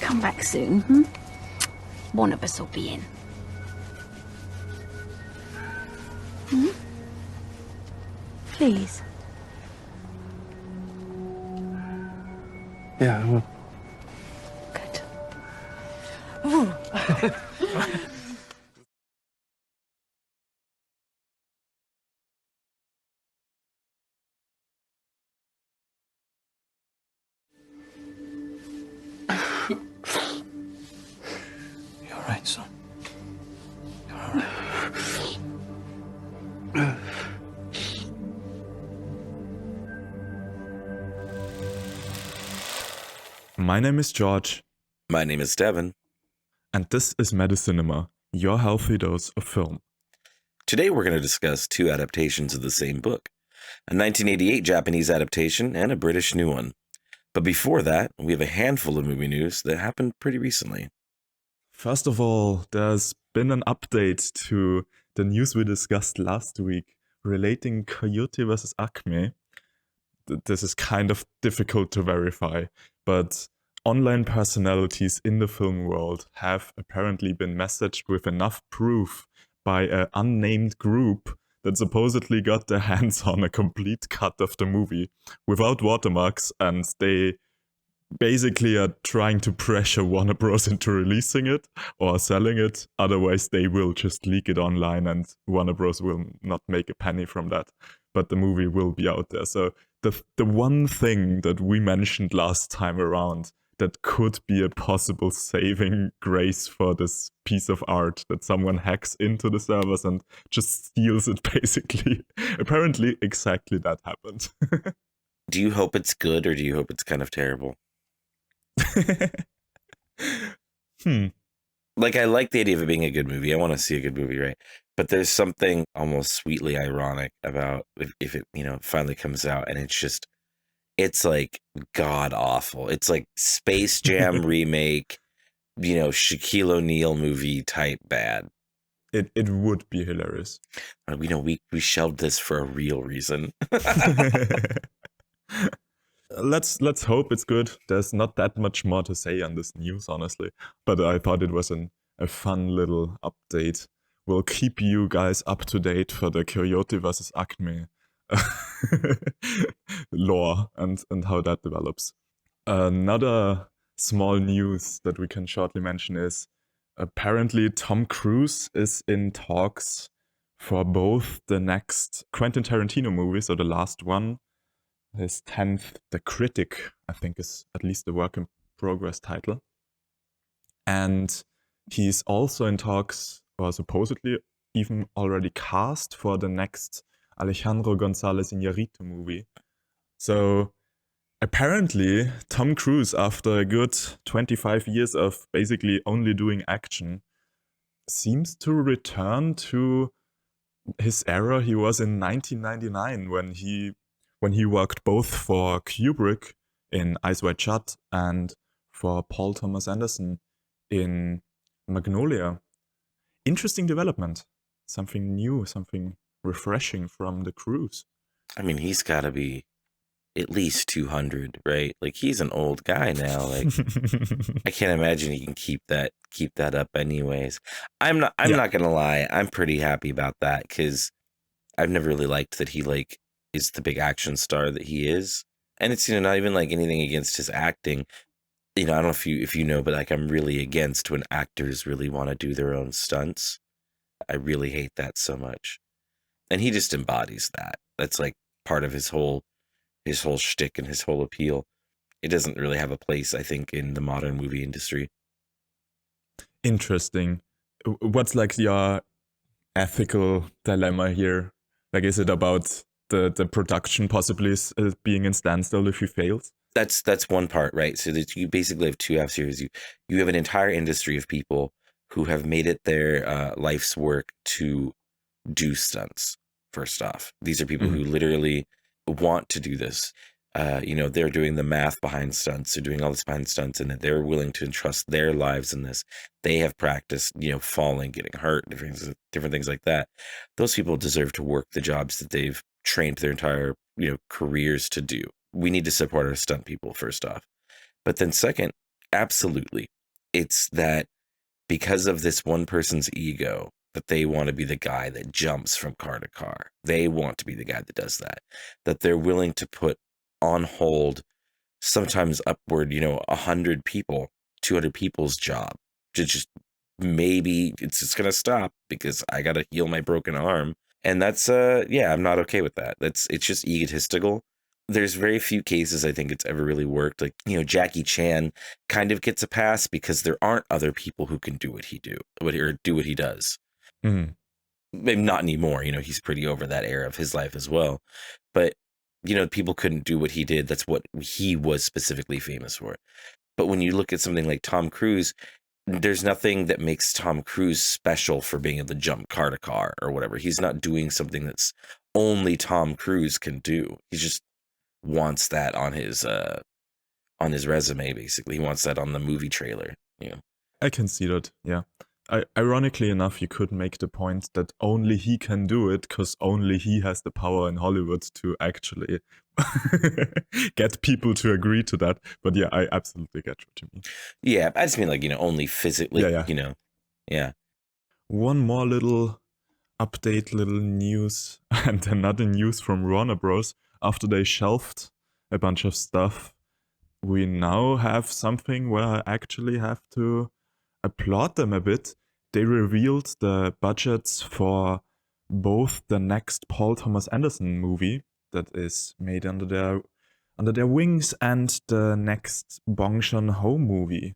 come back soon, hmm? One of us will be in. Hmm? Please. Yeah, I will. Good. Ooh. You all right, son? You're all right. My name is George. My name is Devyn. And this is Medicinema, your healthy dose of film. Today we're going to discuss two adaptations of the same book, a 1988 Japanese adaptation and a British new one. But before that, we have a handful of movie news that happened pretty recently. First of all, there's been an update to the news we discussed last week relating Coyote vs. Acme. This is kind of difficult to verify, but online personalities in the film world have apparently been messaged with enough proof by an unnamed group that supposedly got their hands on a complete cut of the movie without watermarks, and they basically are trying to pressure Warner Bros. Into releasing it or selling it. Otherwise, they will just leak it online and Warner Bros. Will not make a penny from that. But the movie will be out there. So the one thing that we mentioned last time around that could be a possible saving grace for this piece of art, that someone hacks into the servers and just steals it, basically. Apparently, exactly that happened. Do you hope it's good or do you hope it's kind of terrible? Like, I like the idea of it being a good movie. I want to see a good movie, right? But there's something almost sweetly ironic about if it, finally comes out and it's like god awful. It's like Space Jam remake, Shaquille O'Neal movie type bad. It would be hilarious. We shelved this for a real reason. Let's hope it's good. There's not that much more to say on this news, honestly. But I thought it was a fun little update. We'll keep you guys up to date for the Coyote vs. Acme lore and how that develops. Another small news that we can shortly mention is apparently Tom Cruise is in talks for both the next Quentin Tarantino movie, so the last one, his 10th, The Critic, I think is at least the work in progress title. And he's also in talks, or supposedly even already cast, for the next Alejandro González Iñárritu movie. So apparently Tom Cruise, after a good 25 years of basically only doing action, seems to return to his era he was in 1999 when he worked both for Kubrick in Eyes Wide Shut and for Paul Thomas Anderson in Magnolia. Interesting development. Something new, something refreshing from the Cruise. I mean, he's got to be at least 200, right? Like, he's an old guy now. Like, I can't imagine he can keep that up anyways. I'm not gonna lie, I'm pretty happy about that, because I've never really liked that he is the big action star that he is. And it's not even like anything against his acting. I don't know if you know, but like, I'm really against when actors really want to do their own stunts. I really hate that so much. And he just embodies that. That's like part of his whole shtick and his whole appeal. It doesn't really have a place, I think, in the modern movie industry. Interesting. What's like your ethical dilemma here? Like, is it about the production possibly being in standstill if he fails? That's one part, right? So that you basically have two halves here. You have an entire industry of people who have made it their life's work to do stunts. First off, these are people who literally want to do this. They're doing the math behind stunts. They're doing all this behind stunts, and that they're willing to entrust their lives in this. They have practiced, falling, getting hurt, different things like that. Those people deserve to work the jobs that they've trained their entire, careers to do. We need to support our stunt people, first off. But then second, absolutely, It's that because of this one person's ego, that they want to be the guy that jumps from car to car. They want to be the guy that does that. That they're willing to put on hold, sometimes upward, 100 people, 200 people's job to just maybe it's just going to stop because I got to heal my broken arm. And that's, I'm not okay with that. It's just egotistical. There's very few cases I think it's ever really worked. Like, Jackie Chan kind of gets a pass because there aren't other people who can do what he does. Mm-hmm. Maybe not anymore. He's pretty over that era of his life as well. But, people couldn't do what he did. That's what he was specifically famous for. But when you look at something like Tom Cruise, there's nothing that makes Tom Cruise special for being able to jump car to car or whatever. He's not doing something that's only Tom Cruise can do. He just wants that on his resume, basically. He wants that on the movie trailer. I can see that, yeah. Ironically enough, you could make the point that only he can do it because only he has the power in Hollywood to actually get people to agree to that. But yeah, I absolutely get what you mean. Yeah, I just mean only physically, Yeah. One more little update, little news, and another news from Warner Bros. After they shelved a bunch of stuff, we now have something where I actually have to applaud them a bit. They revealed the budgets for both the next Paul Thomas Anderson movie that is made under their wings and the next Bong Joon-ho movie,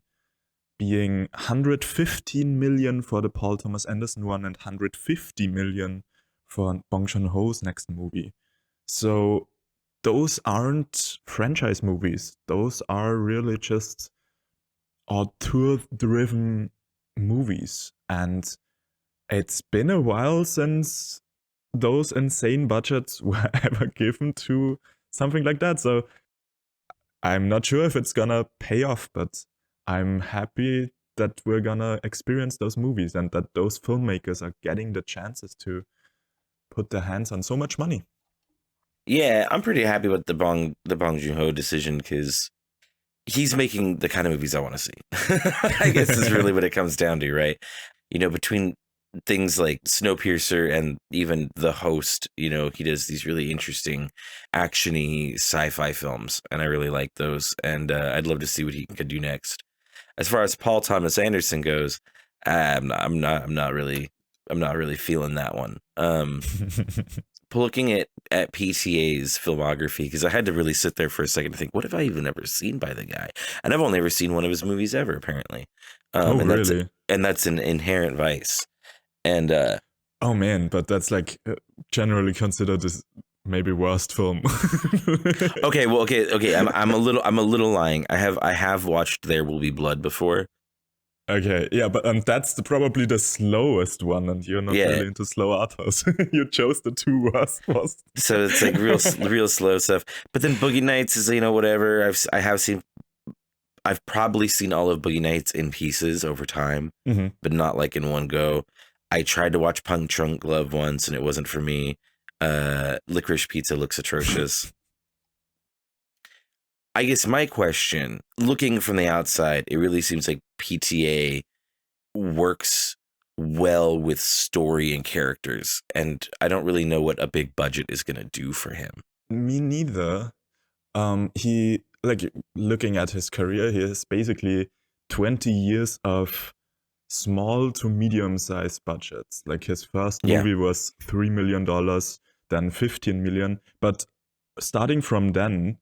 being 115 million for the Paul Thomas Anderson one and 150 million for Bong Joon-ho's next movie. So those aren't franchise movies. Those are really just auteur-driven movies. And it's been a while since those insane budgets were ever given to something like that. So I'm not sure if it's gonna pay off, but I'm happy that we're gonna experience those movies and that those filmmakers are getting the chances to put their hands on so much money. Yeah, I'm pretty happy with the Bong Joon-ho decision because he's making the kind of movies I want to see. I guess is really what it comes down to, right? Between things like Snowpiercer and even The Host, he does these really interesting action-y sci-fi films, and I really like those. And I'd love to see what he could do next. As far as Paul Thomas Anderson goes, I'm not really feeling that one. Looking at PTA's filmography, because I had to really sit there for a second to think, what have I even ever seen by the guy? And I've only ever seen one of his movies ever, apparently. Really? That's an Inherent Vice. And oh man, but that's generally considered as maybe worst film. okay. I'm a little lying. I have watched There Will Be Blood before. Okay, yeah, but that's probably the slowest one, and you're not really into slow art house. You chose the two worst ones. So it's real slow stuff. But then Boogie Nights is whatever. I've probably seen all of Boogie Nights in pieces over time, but not in one go. I tried to watch Punk Trunk Glove once, and it wasn't for me. Licorice Pizza looks atrocious. I guess my question, looking from the outside, it really seems like PTA works well with story and characters, and I don't really know what a big budget is going to do for him. Me neither. He, looking at his career, he has basically 20 years of small to medium-sized budgets. His first movie was $3 million, then 15 million, but starting from then,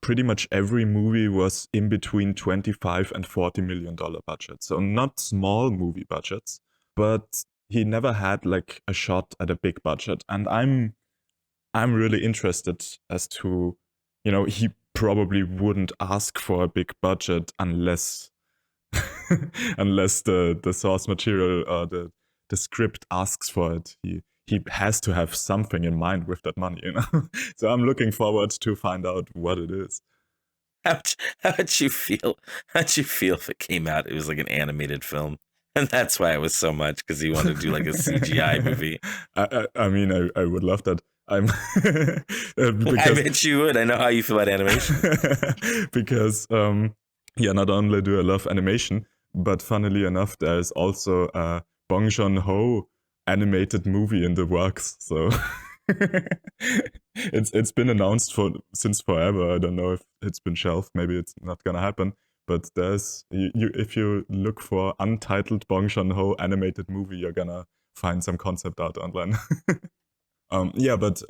pretty much every movie was in between $25 and $40 million budget. So not small movie budgets, but he never had a shot at a big budget. And I'm really interested as to, he probably wouldn't ask for a big budget unless the source material or the script asks for it. He has to have something in mind with that money, So I'm looking forward to find out what it is. How'd you feel? How'd you feel if it came out? It was an animated film, and that's why it was so much, because he wanted to do a CGI movie. I mean, I would love that. I bet you would. I know how you feel about animation. Because not only do I love animation, But funnily enough, there's also a Bong Joon-ho animated movie in the works. So it's been announced since forever. I don't know if it's been shelved. Maybe it's not gonna happen. But there's if you look for untitled Bong Joon-ho animated movie, you're gonna find some concept art online. But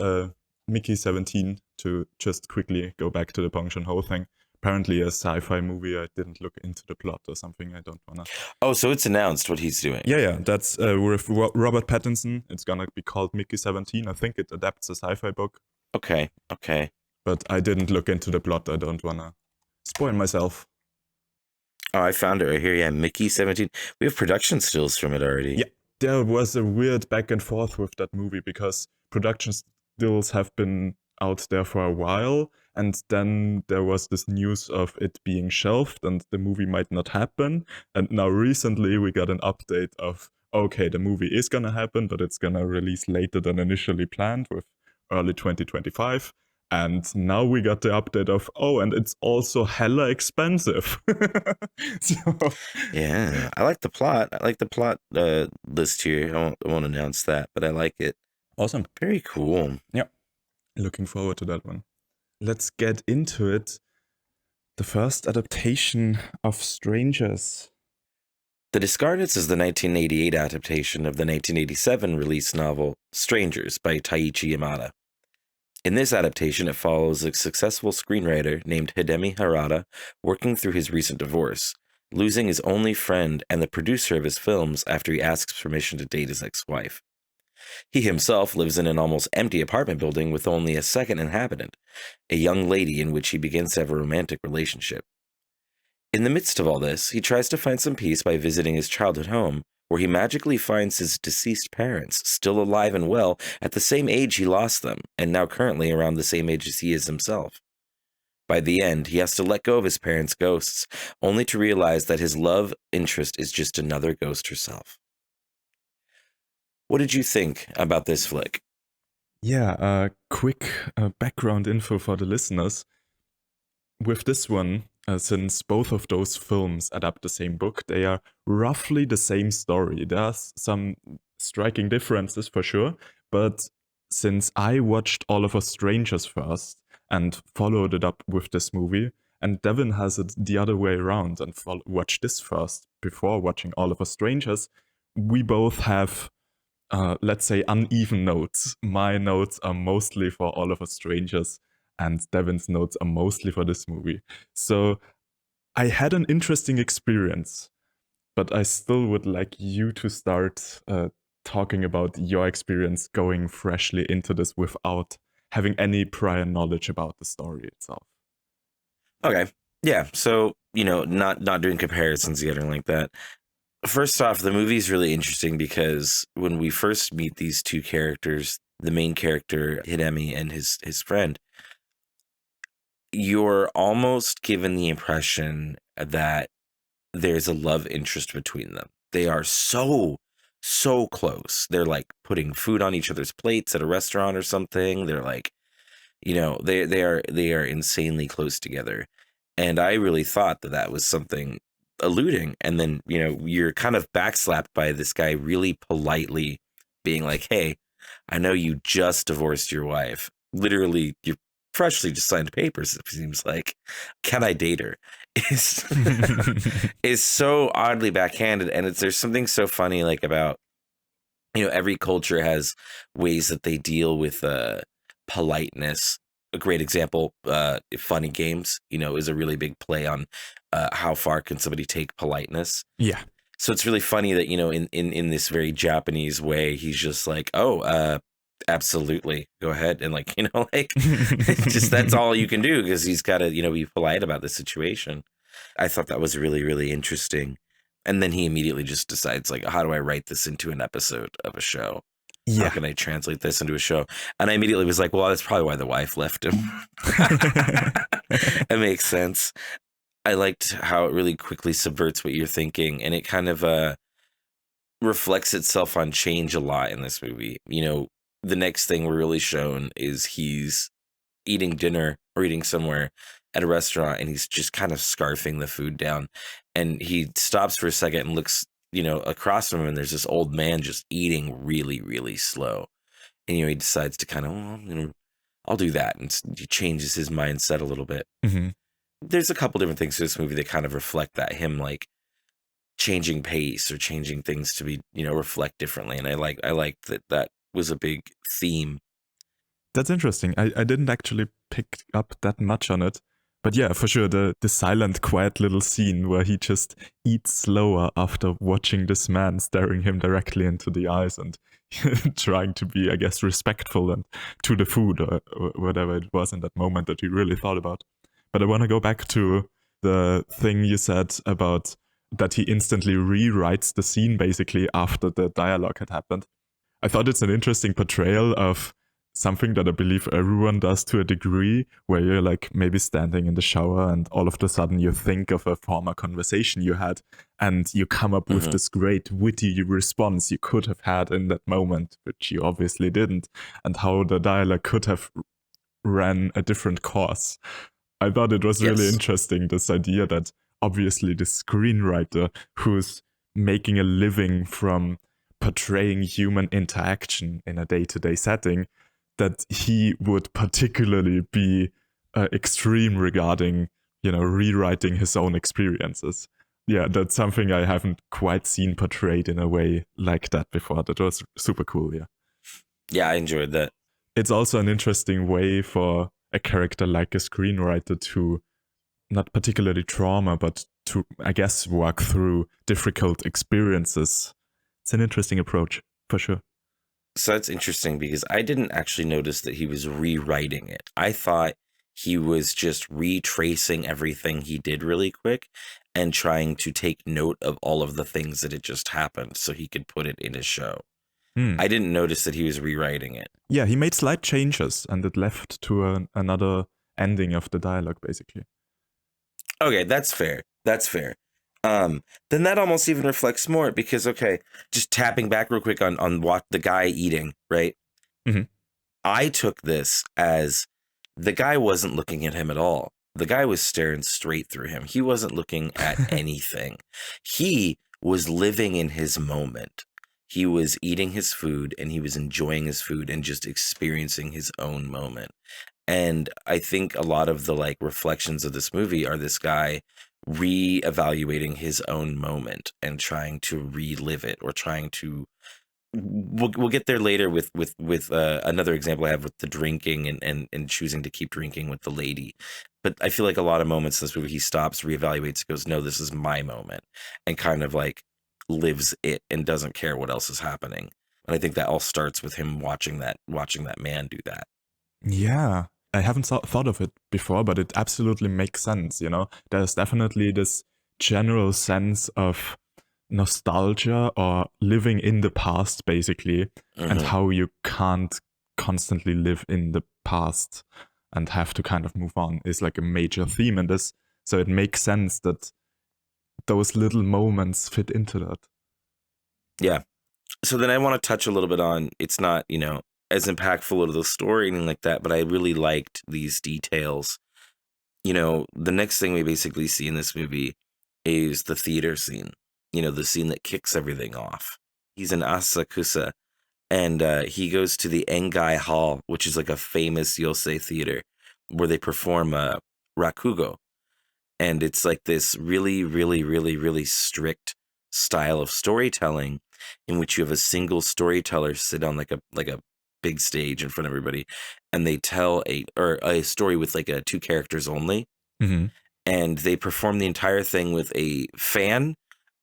Mickey 17, to just quickly go back to the Bong Joon-ho thing. Apparently a sci-fi movie. I didn't look into the plot or something. I don't wanna. Oh, so it's announced what he's doing. Yeah. That's with Robert Pattinson. It's gonna be called Mickey 17. I think it adapts a sci-fi book. Okay. But I didn't look into the plot. I don't wanna spoil myself. Oh, I found it right here. Yeah, Mickey 17. We have production stills from it already. Yeah, there was a weird back and forth with that movie because production stills have been out there for a while, and then there was this news of it being shelved and the movie might not happen. And now recently we got an update of, okay, the movie is gonna happen, but it's gonna release later than initially planned, with early 2025. And now we got the update of, and it's also hella expensive. Yeah, I like the plot. I like the plot list here. I won't announce that, but I like it. Awesome. Very cool. Yeah. Looking forward to that one. Let's get into it. The first adaptation of Strangers. The Discarnates is the 1988 adaptation of the 1987 release novel Strangers by Taichi Yamada. In this adaptation, it follows a successful screenwriter named Hidemi Harada working through his recent divorce, losing his only friend and the producer of his films after he asks permission to date his ex-wife. He himself lives in an almost empty apartment building with only a second inhabitant, a young lady in which he begins to have a romantic relationship. In the midst of all this, he tries to find some peace by visiting his childhood home, where he magically finds his deceased parents still alive and well at the same age he lost them, and now currently around the same age as he is himself. By the end, he has to let go of his parents' ghosts, only to realize that his love interest is just another ghost herself. What did you think about this flick? Yeah, quick background info for the listeners. With this one, since both of those films adapt the same book, they are roughly the same story. There's some striking differences for sure, but since I watched All of Us Strangers first and followed it up with this movie, and Devyn has it the other way around and watched this first before watching All of Us Strangers, we both have, let's say, uneven notes. My notes are mostly for All of Us Strangers, and Devyn's notes are mostly for this movie. So I had an interesting experience, but I still would like you to start talking about your experience going freshly into this without having any prior knowledge about the story itself. Okay. Yeah. So, not doing comparisons yet or like that. First off, the movie's really interesting because when we first meet these two characters, the main character, Hidemi, and his friend, you're almost given the impression that there's a love interest between them. They are so close. They're like putting food on each other's plates at a restaurant or something. They're like, they are insanely close together. And I really thought that was something alluding. And then, you're kind of backslapped by this guy really politely being like, hey, I know you just divorced your wife. Literally, you freshly just signed papers, it seems like. Can I date her? Is so oddly backhanded. And there's something so funny like about, every culture has ways that they deal with politeness. A great example, funny games, is a really big play on how far can somebody take politeness. Yeah. So it's really funny that, in this very Japanese way, he's just like, absolutely, go ahead. And just that's all you can do because he's got to, be polite about the situation. I thought that was really, really interesting. And then he immediately just decides, how do I write this into an episode of a show? Yeah. How can I translate this into a show? And I immediately was like, well, that's probably why the wife left him. It makes sense. I liked how it really quickly subverts what you're thinking. And it kind of reflects itself on change a lot in this movie. The next thing we're really shown is he's eating dinner or eating somewhere. at a restaurant and he's just kind of scarfing the food down, and he stops for a second and looks, across from him, and there's this old man just eating really, really slow. And, he decides to kind of, I'll do that. And he changes his mindset a little bit. Mm-hmm. There's a couple different things to this movie that kind of reflect that, him like changing pace or changing things to be, reflect differently. And I like that was a big theme. That's interesting. I didn't actually pick up that much on it. But yeah, for sure, the silent, quiet little scene where he just eats slower after watching this man staring him directly into the eyes and trying to be, I guess, respectful and to the food or whatever it was in that moment that he really thought about. But I want to go back to the thing you said about that he instantly rewrites the scene basically after the dialogue had happened. I thought it's an interesting portrayal of something that I believe everyone does to a degree, where you're like maybe standing in the shower and all of a sudden you think of a former conversation you had and you come up with this great witty response you could have had in that moment, which you obviously didn't, and how the dialogue could have ran a different course. I thought it was really interesting, this idea that obviously the screenwriter who's making a living from portraying human interaction in a day-to-day setting, that he would particularly be extreme regarding, rewriting his own experiences. Yeah, that's something I haven't quite seen portrayed in a way like that before. That was super cool, yeah. Yeah, I enjoyed that. It's also an interesting way for a character like a screenwriter to, not particularly trauma, but to, I guess, work through difficult experiences. It's an interesting approach, for sure. So that's interesting because I didn't actually notice that he was rewriting it. I thought he was just retracing everything he did really quick and trying to take note of all of the things that had just happened so he could put it in his show. I didn't notice that he was rewriting it. Yeah, he made slight changes and it left to another ending of the dialogue, basically. Okay, that's fair. That's fair. Then that almost even reflects more because, okay, just tapping back real quick on what the guy eating, right? Mm-hmm. I took this as the guy wasn't looking at him at all. The guy was staring straight through him. He wasn't looking at anything. He was living in his moment. He was eating his food and he was enjoying his food and just experiencing his own moment. And I think a lot of the like reflections of this movie are this guy re-evaluating his own moment and trying to relive it, or trying to we'll get there later with another example I have with the drinking and choosing to keep drinking with the lady. But I feel like a lot of moments in this movie he stops, reevaluates, goes, no, this is my moment, and kind of like lives it and doesn't care what else is happening. And I think that all starts with him watching that man do that. Yeah, I haven't thought of it before, but it absolutely makes sense, There's definitely this general sense of nostalgia or living in the past, basically, and how you can't constantly live in the past and have to kind of move on is like a major theme in this. So it makes sense that those little moments fit into that. Yeah. So then I want to touch a little bit on, it's not, as impactful of the story or anything like that, but I really liked these details. The next thing we basically see in this movie is the theater scene, the scene that kicks everything off. He's in Asakusa, and he goes to the Engai Hall, which is like a famous Yosei theater where they perform rakugo. And it's like this really, really, really, really strict style of storytelling in which you have a single storyteller sit on like a big stage in front of everybody, and they tell a story with like two characters only, and they perform the entire thing with a fan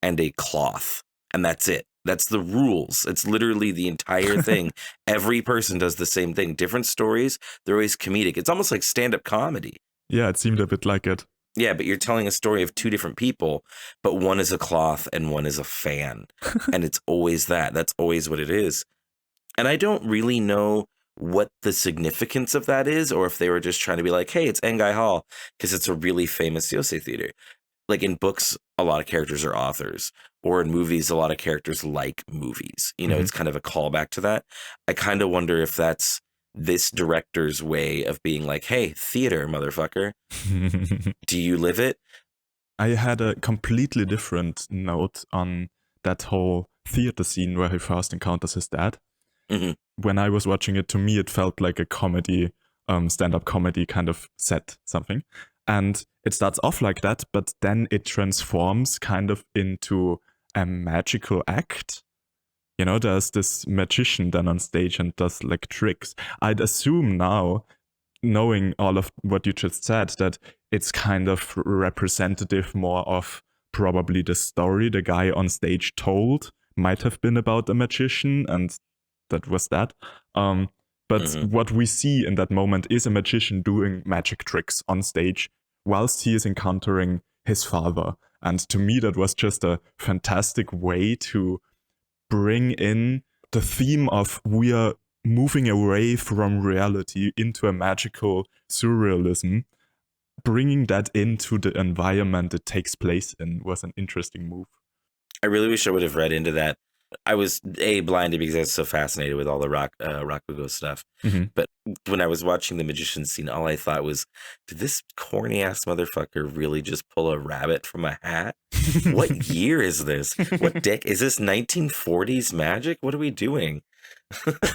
and a cloth, and that's it. That's the rules. It's literally the entire thing. Every person does the same thing. Different stories. They're always comedic. It's almost like stand-up comedy. Yeah, it seemed a bit like it. Yeah, but you're telling a story of two different people, but one is a cloth and one is a fan. And it's always that. That's always what it is. And I don't really know what the significance of that is, or if they were just trying to be like, hey, it's Engai Hall, because it's a really famous Yosei theater. Like in books, a lot of characters are authors, or in movies, a lot of characters like movies. It's kind of a callback to that. I kind of wonder if that's this director's way of being like, hey, theater, motherfucker. Do you live it? I had a completely different note on that whole theater scene where he first encounters his dad. Mm-hmm. When I was watching it, to me, it felt like a comedy, stand-up comedy kind of set something. And it starts off like that, but then it transforms kind of into a magical act. You know, there's this magician then on stage and does like tricks. I'd assume now, knowing all of what you just said, that it's kind of representative more of probably the story the guy on stage told might have been about a magician, and that was that. But what we see in that moment is a magician doing magic tricks on stage whilst he is encountering his father. And to me, that was just a fantastic way to bring in the theme of we are moving away from reality into a magical surrealism. Bringing that into the environment it takes place in was an interesting move. I really wish I would have read into that. I was blinded because I was so fascinated with all the Rakugo stuff. Mm-hmm. But when I was watching the magician scene, all I thought was, did this corny ass motherfucker really just pull a rabbit from a hat? What year is this? What deck is this? 1940s magic? What are we doing?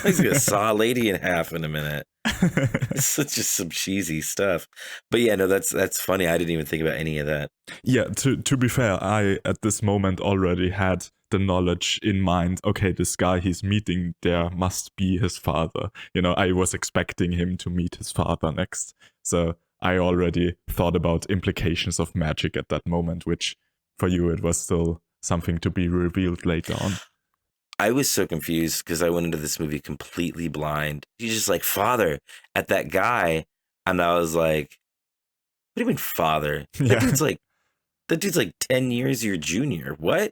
He's gonna saw a lady in half in a minute. It's just some cheesy stuff. But yeah, no, that's funny. I didn't even think about any of that. Yeah, to be fair, I at this moment already had the knowledge in mind. Okay, this guy he's meeting there must be his father. You know, I was expecting him to meet his father next. So I already thought about implications of magic at that moment, which for you it was still something to be revealed later on. I was so confused because I went into this movie completely blind. He's just like, father, at that guy. And I was like, what do you mean father? Yeah. That dude's like 10 years your junior. What?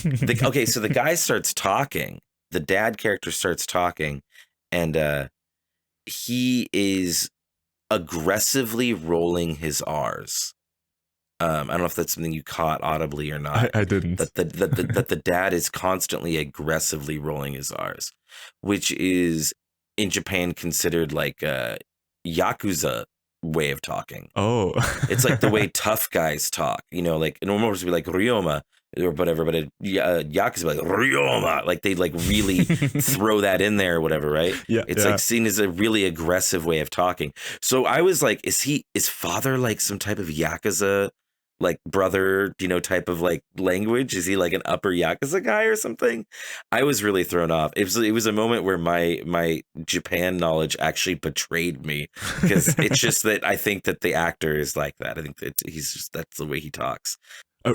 Okay, so the guy starts talking. The dad character starts talking. And he is aggressively rolling his R's. I don't know if that's something you caught audibly or not. I didn't. That the dad is constantly aggressively rolling his R's, which is in Japan considered like a Yakuza way of talking. Oh. It's like the way tough guys talk. You know, like normal would be like Ryoma or whatever, but Yakuza be like Ryoma. Like they like really throw that in there or whatever, right? Yeah. It's like seen as a really aggressive way of talking. So I was like, is father like some type of Yakuza like brother, you know, type of like language? Is he like an upper Yakuza guy or something? I was really thrown off. It was a moment where my Japan knowledge actually betrayed me, because it's just that I think that the actor is like that. I think that that's the way he talks.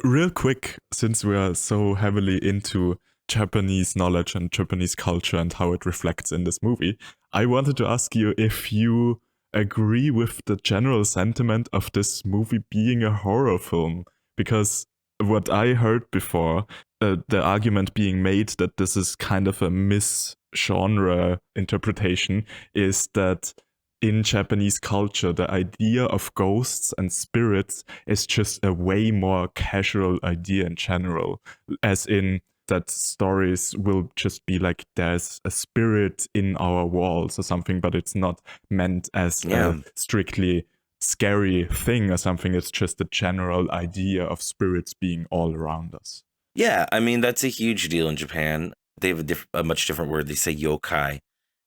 Real quick, since we are so heavily into Japanese knowledge and Japanese culture and how it reflects in this movie, I wanted to ask you if you agree with the general sentiment of this movie being a horror film, because what I heard before, the argument being made that this is kind of a mis-genre interpretation, is that in Japanese culture, the idea of ghosts and spirits is just a way more casual idea in general, as in that stories will just be like there's a spirit in our walls or something, but it's not meant as a strictly scary thing or something. It's just a general idea of spirits being all around us. Yeah, I mean, that's a huge deal in Japan. They have a much different word. They say yokai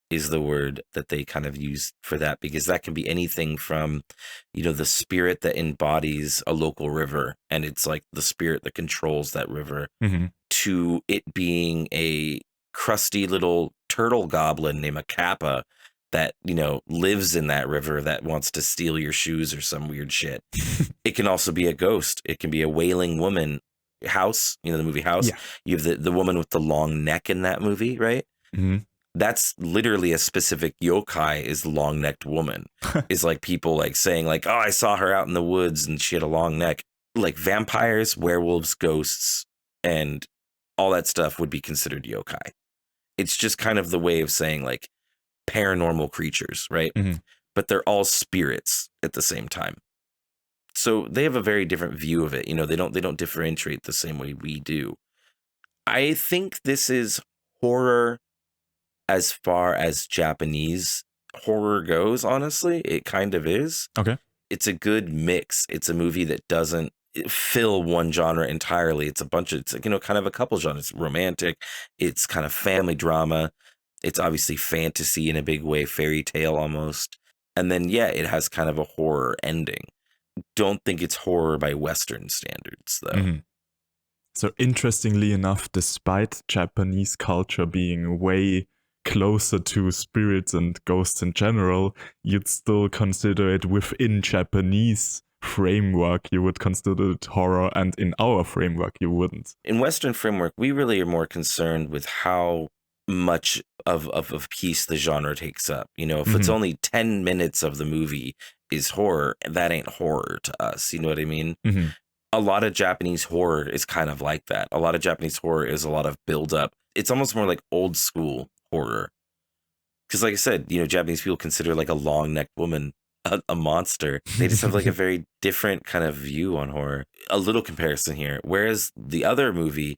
is the word that they kind of use for that, because that can be anything from, you know, the spirit that embodies a local river, and it's like the spirit that controls that river, to it being a crusty little turtle goblin named a Kappa that, you know, lives in that river that wants to steal your shoes or some weird shit. It can also be a ghost. It can be a wailing woman. House, you know, the movie House. Yeah. You have the woman with the long neck in that movie, right? That's literally a specific yokai, is the long-necked woman. Is like people like saying like, oh, I saw her out in the woods and she had a long neck. Like vampires, werewolves, ghosts, and all that stuff would be considered yokai. It's just kind of the way of saying like paranormal creatures, right? But they're all spirits at the same time. So they have a very different view of it. You know, they don't differentiate the same way we do. I think this is horror as far as Japanese horror goes, honestly. It kind of is. Okay. It's a good mix. It's a movie that doesn't fill one genre entirely. It's a bunch of, it's, you know, kind of a couple genres. It's romantic. It's kind of family drama. It's obviously fantasy in a big way, fairy tale almost. And then, yeah, it has kind of a horror ending. Don't think it's horror by Western standards, though. Mm-hmm. So interestingly enough, despite Japanese culture being way closer to spirits and ghosts in general, you'd still consider it within Japanese framework. You would consider it horror, and in our framework, you wouldn't. In Western framework, we really are more concerned with how much of a piece the genre takes up. You know, if it's only 10 minutes of the movie is horror, that ain't horror to us. You know what I mean? Mm-hmm. A lot of Japanese horror is kind of like that. A lot of Japanese horror is a lot of build up. It's almost more like old school horror. Because like I said, you know, Japanese people consider like a long-necked woman a monster. They just have like a very different kind of view on horror. A little comparison here. Whereas the other movie,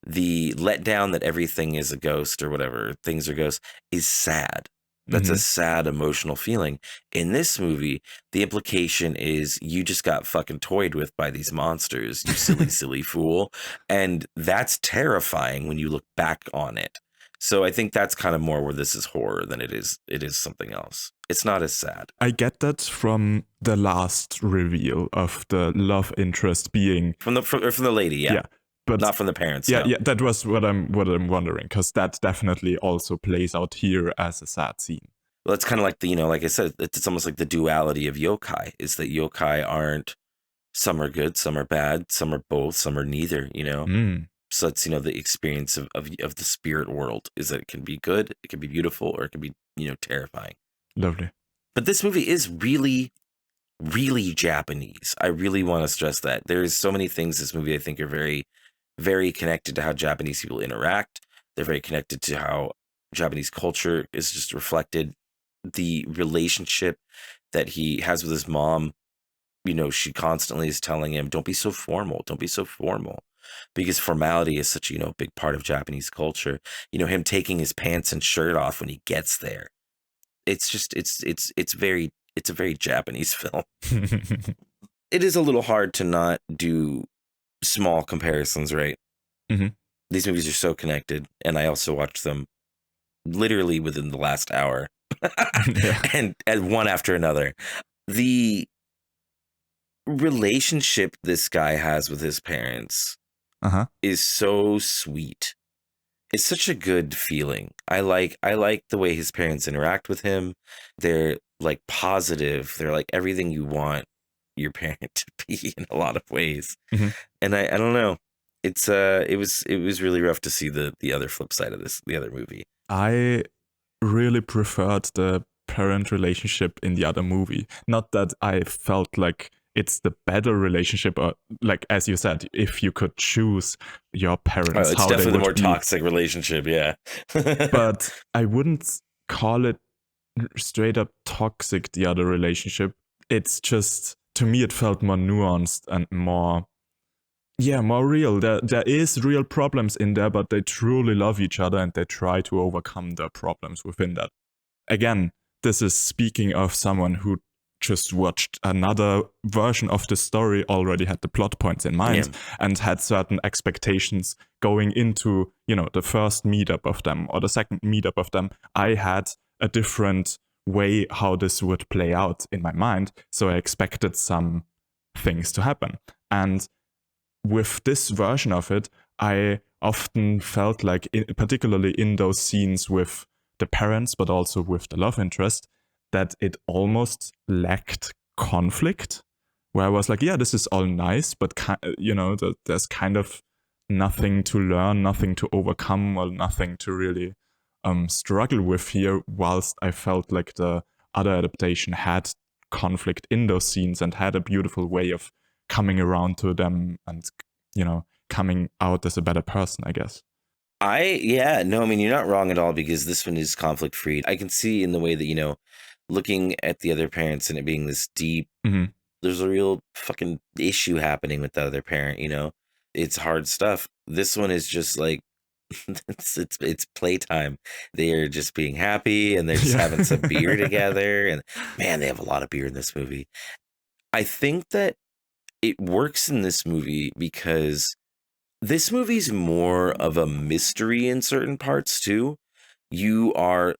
the letdown that everything is a ghost or whatever, things are ghosts, is sad. That's a sad emotional feeling. In this movie, the implication is you just got fucking toyed with by these monsters, you silly, silly fool. And that's terrifying when you look back on it. So I think that's kind of more where this is horror than it is something else. It's not as sad. I get that from the last reveal of the love interest being from the lady, yeah. But not from the parents. Yeah, no. yeah, that was what I'm wondering, because that definitely also plays out here as a sad scene. Well, it's kind of like the, you know, like I said, it's almost like the duality of yokai. Is that yokai aren't, some are good, some are bad, some are both, some are neither. You know, so it's, you know, the experience of the spirit world is that it can be good, it can be beautiful, or it can be, you know, terrifying. Lovely. But this movie is really, really Japanese. I really want to stress that. There's so many things in this movie I think are very, very connected to how Japanese people interact. They're very connected to how Japanese culture is just reflected. The relationship that he has with his mom, you know, she constantly is telling him, don't be so formal, don't be so formal. Because formality is such, you know, big part of Japanese culture. You know, him taking his pants and shirt off when he gets there. It's just, it's a very Japanese film. It is a little hard to not do small comparisons, right? These movies are so connected, and I also watched them literally within the last hour. and one after another. The relationship this guy has with his parents is so sweet. It's such a good feeling. I like the way his parents interact with him. They're like positive. They're like everything you want your parent to be in a lot of ways. And I don't know. It's it was really rough to see the other flip side of this, the other movie. I really preferred the parent relationship in the other movie. Not that I felt like it's the better relationship, or like, as you said, if you could choose your parents, it's how definitely they the more would be. toxic relationship, yeah. But I wouldn't call it straight up toxic, the other relationship. It's just, to me, it felt more nuanced and more real. There is real problems in there, but they truly love each other and they try to overcome their problems within that. Again, this is speaking of someone who just watched another version of the story, already had the plot points in mind, and had certain expectations going into, you know, the first meetup of them or the second meetup of them. I had a different way how this would play out in my mind, so I expected some things to happen. And with this version of it, I often felt like, particularly in those scenes with the parents, but also with the love interest, that it almost lacked conflict, where I was like, yeah, this is all nice, but you know, there's kind of nothing to learn, nothing to overcome, or nothing to really struggle with here, whilst I felt like the other adaptation had conflict in those scenes and had a beautiful way of coming around to them and, you know, coming out as a better person, I guess. I mean, you're not wrong at all, because this one is conflict free. I can see in the way that, you know, looking at the other parents and it being this deep, there's a real fucking issue happening with the other parent, you know? It's hard stuff. This one is just like, it's playtime. They are just being happy and they're just having some beer together. And man, they have a lot of beer in this movie. I think that it works in this movie because this movie's more of a mystery in certain parts too. You are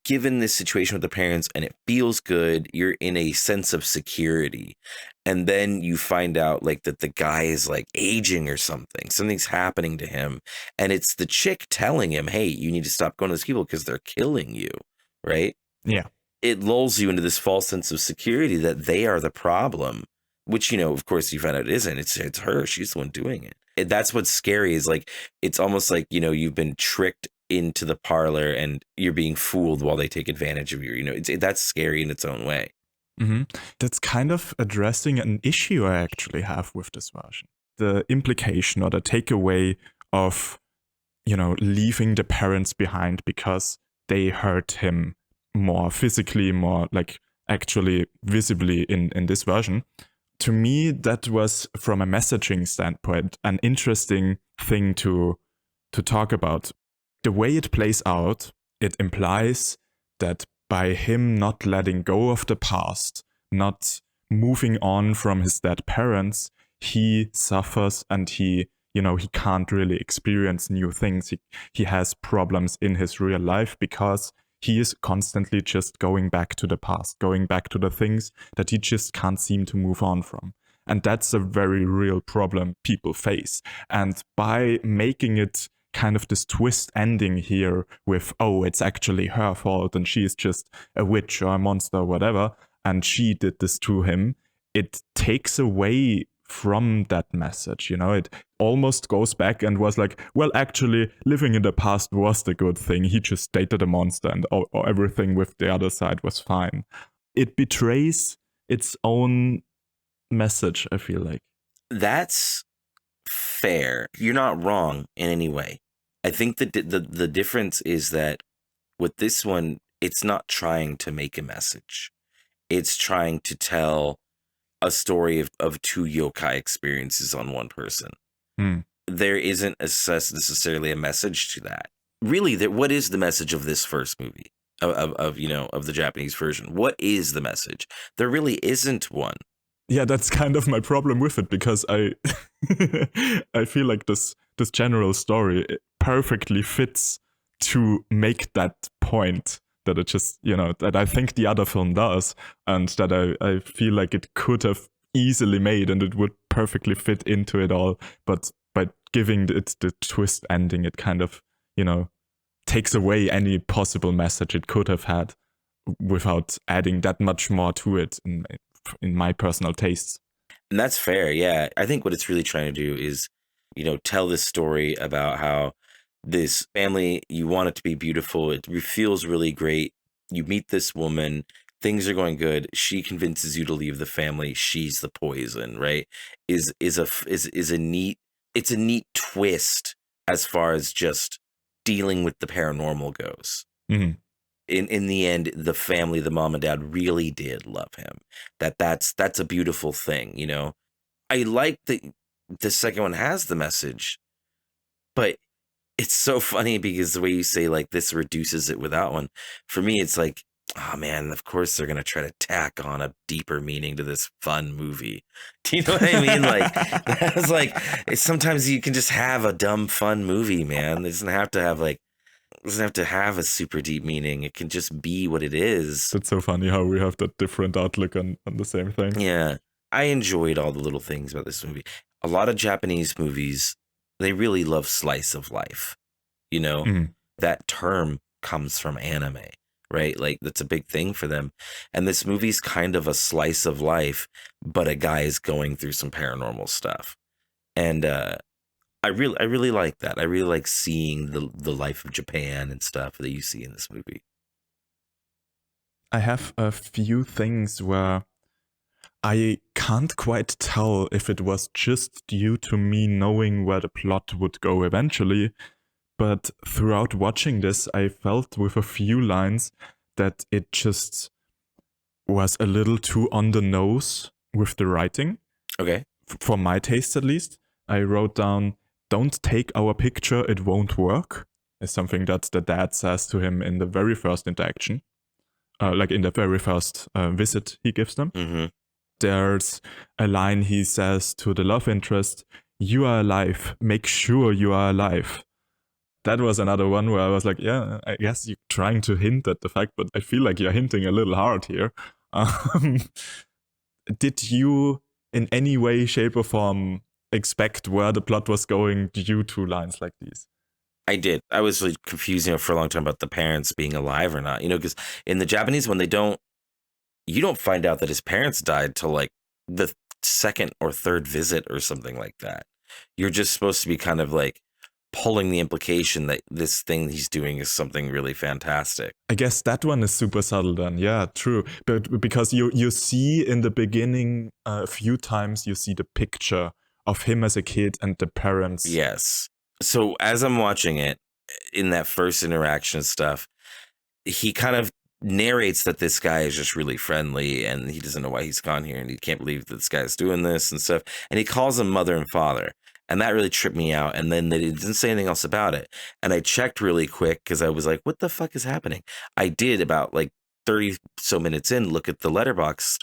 given this situation with the parents and it feels good. You're in a sense of security. And then you find out like that the guy is like aging or something. Something's happening to him. And it's the chick telling him, hey, you need to stop going to those people because they're killing you. Right? Yeah. It lulls you into this false sense of security that they are the problem, which, you know, of course you find out it isn't. It's her. She's the one doing it. And that's what's scary is like, it's almost like, you know, you've been tricked into the parlor and you're being fooled while they take advantage of you. You know, that's scary in its own way. Mm-hmm. That's kind of addressing an issue I actually have with this version. The implication or the takeaway of, you know, leaving the parents behind because they hurt him more physically, more like actually visibly in this version. To me, that was, from a messaging standpoint, an interesting thing to talk about. The way it plays out, it implies that by him not letting go of the past, not moving on from his dead parents, he suffers and he can't really experience new things. He has problems in his real life because he is constantly just going back to the past, going back to the things that he just can't seem to move on from. And that's a very real problem people face. And by making it kind of this twist ending here with, oh, it's actually her fault and she is just a witch or a monster or whatever, and she did this to him, it takes away from that message, you know. It almost goes back and was like, well, actually living in the past was the good thing. He just dated a monster and everything with the other side was fine. It betrays its own message, I feel like. That's fair. You're not wrong in any way. I think that the difference is that with this one, it's not trying to make a message. It's trying to tell a story of two yokai experiences on one person. There isn't necessarily a message to that. Really, what is the message of this first movie of the Japanese version? What is the message? There really isn't one. Yeah, that's kind of my problem with it, because I I feel like this general story perfectly fits to make that point that it just, that I think the other film does, and that I feel like it could have easily made, and it would perfectly fit into it all. But by giving it the twist ending, it kind of, takes away any possible message it could have had without adding that much more to it in my personal tastes. And that's fair, yeah. I think what it's really trying to do is, tell this story about how this family, you want it to be beautiful. It feels really great. You meet this woman, things are going good. She convinces you to leave the family. She's the poison, right? It's a neat twist as far as just dealing with the paranormal goes. Mm-hmm. In the end, the family, the mom and dad, really did love him. That's a beautiful thing, I like that the second one has the message, but it's so funny because the way you say like this reduces it without one. For me, it's like, oh man, of course they're gonna try to tack on a deeper meaning to this fun movie. Do you know what I mean? Like, I was like, sometimes you can just have a dumb fun movie, man. It doesn't have to have a super deep meaning. It can just be what it is. It's so funny how we have that different outlook on the same thing. Yeah. I enjoyed all the little things about this movie. A lot of Japanese movies, they really love slice of life. That term comes from anime, right? Like, that's a big thing for them. And this movie's kind of a slice of life, but a guy is going through some paranormal stuff. And I really like that. I really like seeing the life of Japan and stuff that you see in this movie. I have a few things where I can't quite tell if it was just due to me knowing where the plot would go eventually, but throughout watching this, I felt with a few lines that it just was a little too on the nose with the writing. Okay. For my taste, at least. I wrote down, don't take our picture, it won't work, is something that the dad says to him in the very first interaction, like in the very first visit he gives them. Mm-hmm. There's a line he says to the love interest, "You are alive, make sure you are alive." That was another one where I was like, yeah, I guess you're trying to hint at the fact, but I feel like you're hinting a little hard here. Did you in any way, shape or form expect where the plot was going due to lines like these? I did. I was really confused, for a long time about the parents being alive or not, because in the Japanese, when you don't find out that his parents died till like the second or third visit or something like that. You're just supposed to be kind of like pulling the implication that this thing he's doing is something really fantastic. I guess that one is super subtle then. Yeah, true. But because you see in the beginning a few times you see the picture of him as a kid and the parents. Yes. So as I'm watching it, in that first interaction stuff, he kind of narrates that this guy is just really friendly and he doesn't know why he's gone here and he can't believe that this guy's doing this and stuff. And he calls them mother and father. And that really tripped me out. And then they didn't say anything else about it. And I checked really quick because I was like, what the fuck is happening? I did about like 30 so minutes in, look at the letterbox,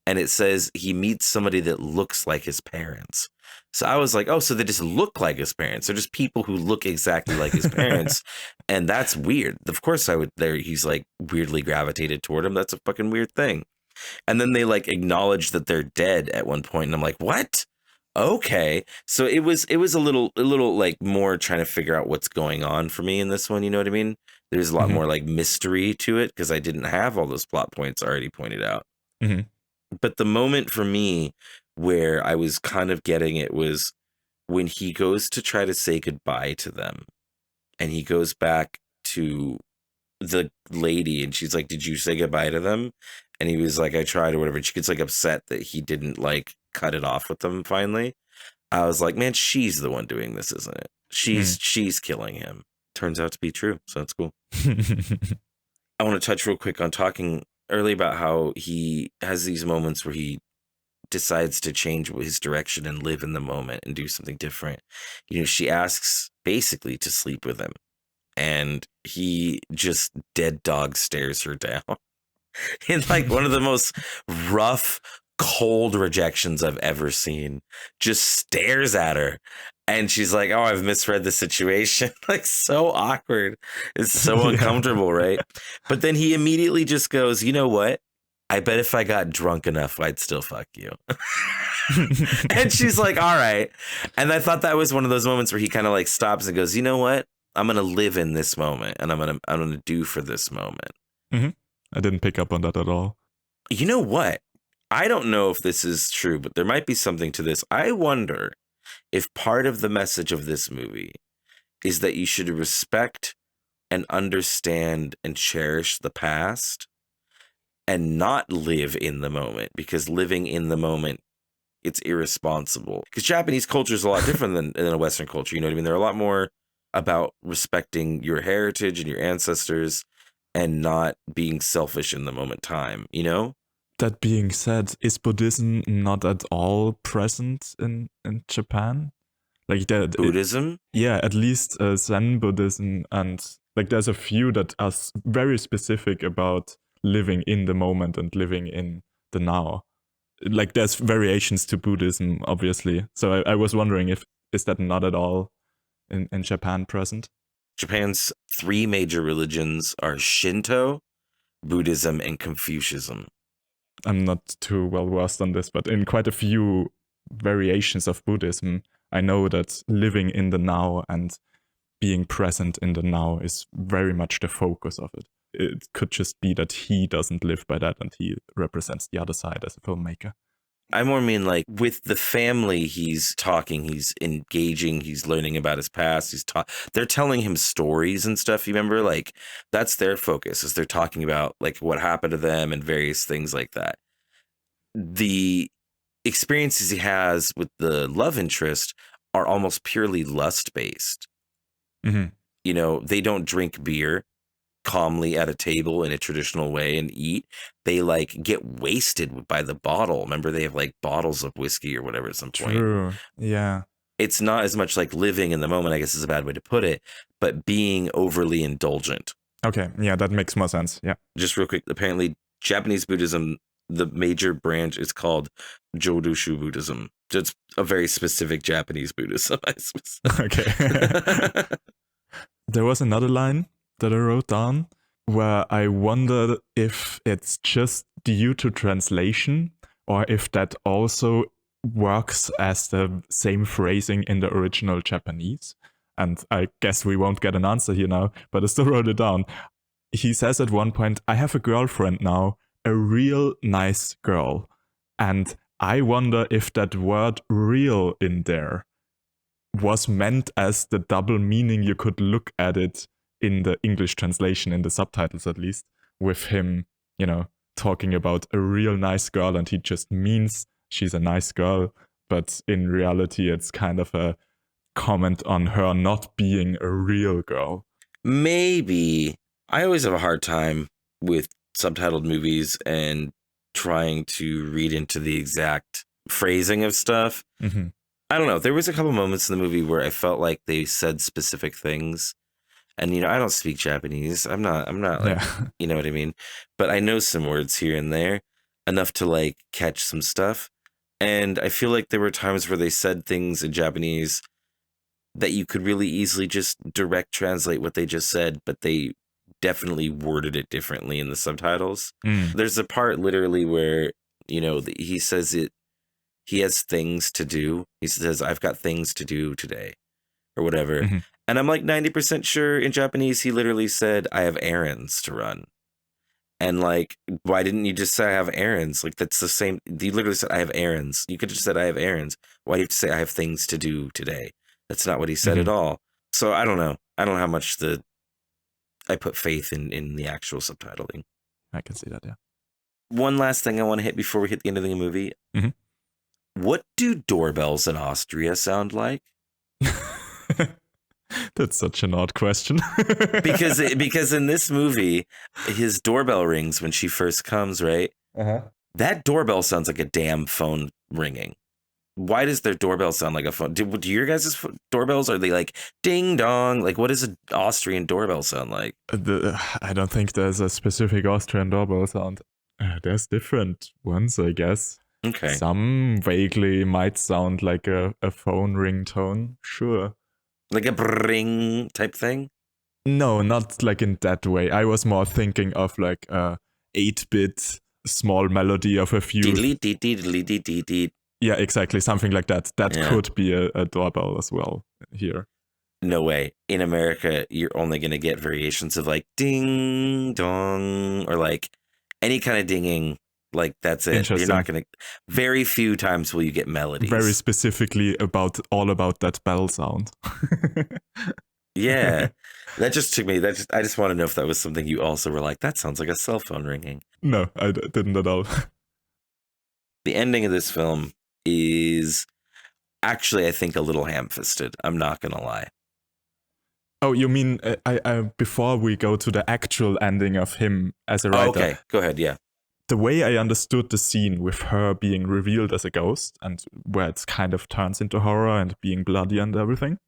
and it says he meets somebody that looks like his parents. So I was like, oh, so they just look like his parents. They're just people who look exactly like his parents. And that's weird. Of course he's like weirdly gravitated toward him. That's a fucking weird thing. And then they like acknowledge that they're dead at one point, and I'm like, what? Okay. So it was a little like more trying to figure out what's going on for me in this one. You know what I mean? There's a lot more like mystery to it because I didn't have all those plot points already pointed out. Mm-hmm. But the moment for me where I was kind of getting it was when he goes to try to say goodbye to them, and he goes back to the lady and she's like, did you say goodbye to them? And he was like, I tried or whatever. And she gets like upset that he didn't like cut it off with them finally. I was like, man, she's the one doing this, isn't it? She's killing him. Turns out to be true. So that's cool. I want to touch real quick on talking early about how he has these moments where he decides to change his direction and live in the moment and do something different. She asks basically to sleep with him, and he just dead dog stares her down in like one of the most rough, cold rejections I've ever seen. Just stares at her, and she's like, oh, I've misread the situation. Like, so awkward. It's so uncomfortable, right? But then he immediately just goes, you know what? I bet if I got drunk enough, I'd still fuck you. And she's like, all right. And I thought that was one of those moments where he kind of like stops and goes, you know what? I'm going to live in this moment, and I'm going to do for this moment. Mm-hmm. I didn't pick up on that at all. You know what? I don't know if this is true, but there might be something to this. I wonder if part of the message of this movie is that you should respect and understand and cherish the past and not live in the moment, because living in the moment, it's irresponsible. Because Japanese culture is a lot different than a Western culture. You know what I mean? They're a lot more about respecting your heritage and your ancestors and not being selfish in the moment time, you know? That being said, is Buddhism not at all present in Japan? Like Buddhism? Yeah, at least Zen Buddhism, and like there's a few that are very specific about living in the moment and living in the now. Like there's variations to Buddhism, obviously. So I was wondering is that not at all in Japan present? Japan's three major religions are Shinto, Buddhism, and Confucianism. I'm not too well versed on this, but in quite a few variations of Buddhism, I know that living in the now and being present in the now is very much the focus of it. It could just be that he doesn't live by that and he represents the other side as a filmmaker. I more mean like with the family, he's talking, he's engaging, he's learning about his past. They're telling him stories and stuff. You remember, like that's their focus, is they're talking about like what happened to them and various things like that. The experiences he has with the love interest are almost purely lust based. Mm-hmm. You know, they don't drink beer calmly at a table in a traditional way and eat. They like get wasted by the bottle. Remember, they have like bottles of whiskey or whatever at some point. True. Yeah. it's not as much like living in the moment, I guess is a bad way to put it, but being overly indulgent. Okay, yeah, that makes more sense. Yeah. Just real quick, apparently Japanese Buddhism, the major branch is called Jodoshu Buddhism. It's a very specific Japanese Buddhism. Okay. There was another line that I wrote down where I wondered if it's just due to translation or if that also works as the same phrasing in the original Japanese. And I guess we won't get an answer here now, but I still wrote it down. He says at one point, I have a girlfriend now, a real nice girl. And I wonder if that word real in there was meant as the double meaning you could look at it in the English translation, in the subtitles at least, with him, talking about a real nice girl and he just means she's a nice girl. But in reality, it's kind of a comment on her not being a real girl. Maybe. I always have a hard time with subtitled movies and trying to read into the exact phrasing of stuff. Mm-hmm. I don't know. There was a couple moments in the movie where I felt like they said specific things. And, I don't speak Japanese. I'm not like, you know what I mean? But I know some words here and there, enough to like catch some stuff. And I feel like there were times where they said things in Japanese that you could really easily just direct translate what they just said, but they definitely worded it differently in the subtitles. There's a part literally where, he says he has things to do. He says, I've got things to do today or whatever. Mm-hmm. And I'm like 90% sure in Japanese, he literally said, I have errands to run. And like, why didn't you just say I have errands? Like, that's the same. He literally said, I have errands. You could have just said, I have errands. Why do you have to say I have things to do today? That's not what he said at all. So I don't know. I don't know how much I put faith in the actual subtitling. I can see that, yeah. One last thing I want to hit before we hit the end of the movie. Mm-hmm. What do doorbells in Austria sound like? That's such an odd question. because in this movie, his doorbell rings when she first comes, right? Uh-huh. That doorbell sounds like a damn phone ringing. Why does their doorbell sound like a phone? Do your guys' doorbells, are they like ding dong? Like, what does an Austrian doorbell sound like? I don't think there's a specific Austrian doorbell sound. There's different ones, I guess. Okay. Some vaguely might sound like a phone ringtone, sure. Like a bring type thing? No, not like in that way. I was more thinking of like a 8-bit small melody of a few... Yeah, exactly. Something like that. That could be a doorbell as well here. No way. In America, you're only going to get variations of like ding dong or like any kind of dinging. Like, that's it. You're not going to... Very few times will you get melodies. Very specifically all about that bell sound. Yeah. That just took me... I just want to know if that was something you also were like, that sounds like a cell phone ringing. No, I didn't at all. The ending of this film is actually, I think, a little ham-fisted. I'm not going to lie. Oh, you mean I before we go to the actual ending of him as a writer? Oh, okay, go ahead, yeah. The way I understood the scene with her being revealed as a ghost and where it kind of turns into horror and being bloody and everything,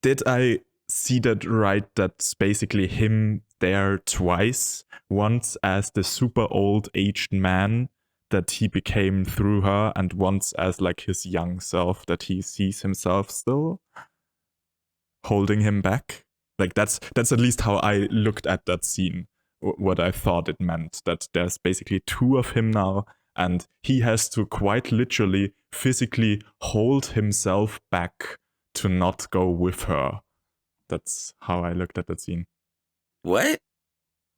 did I see that right? That's basically him there twice. Once as the super old aged man that he became through her, and once as like his young self that he sees himself still holding him back. Like that's at least how I looked at that scene. What I thought it meant, that there's basically two of him now, and he has to quite literally physically hold himself back to not go with her. That's how I looked at that scene. What?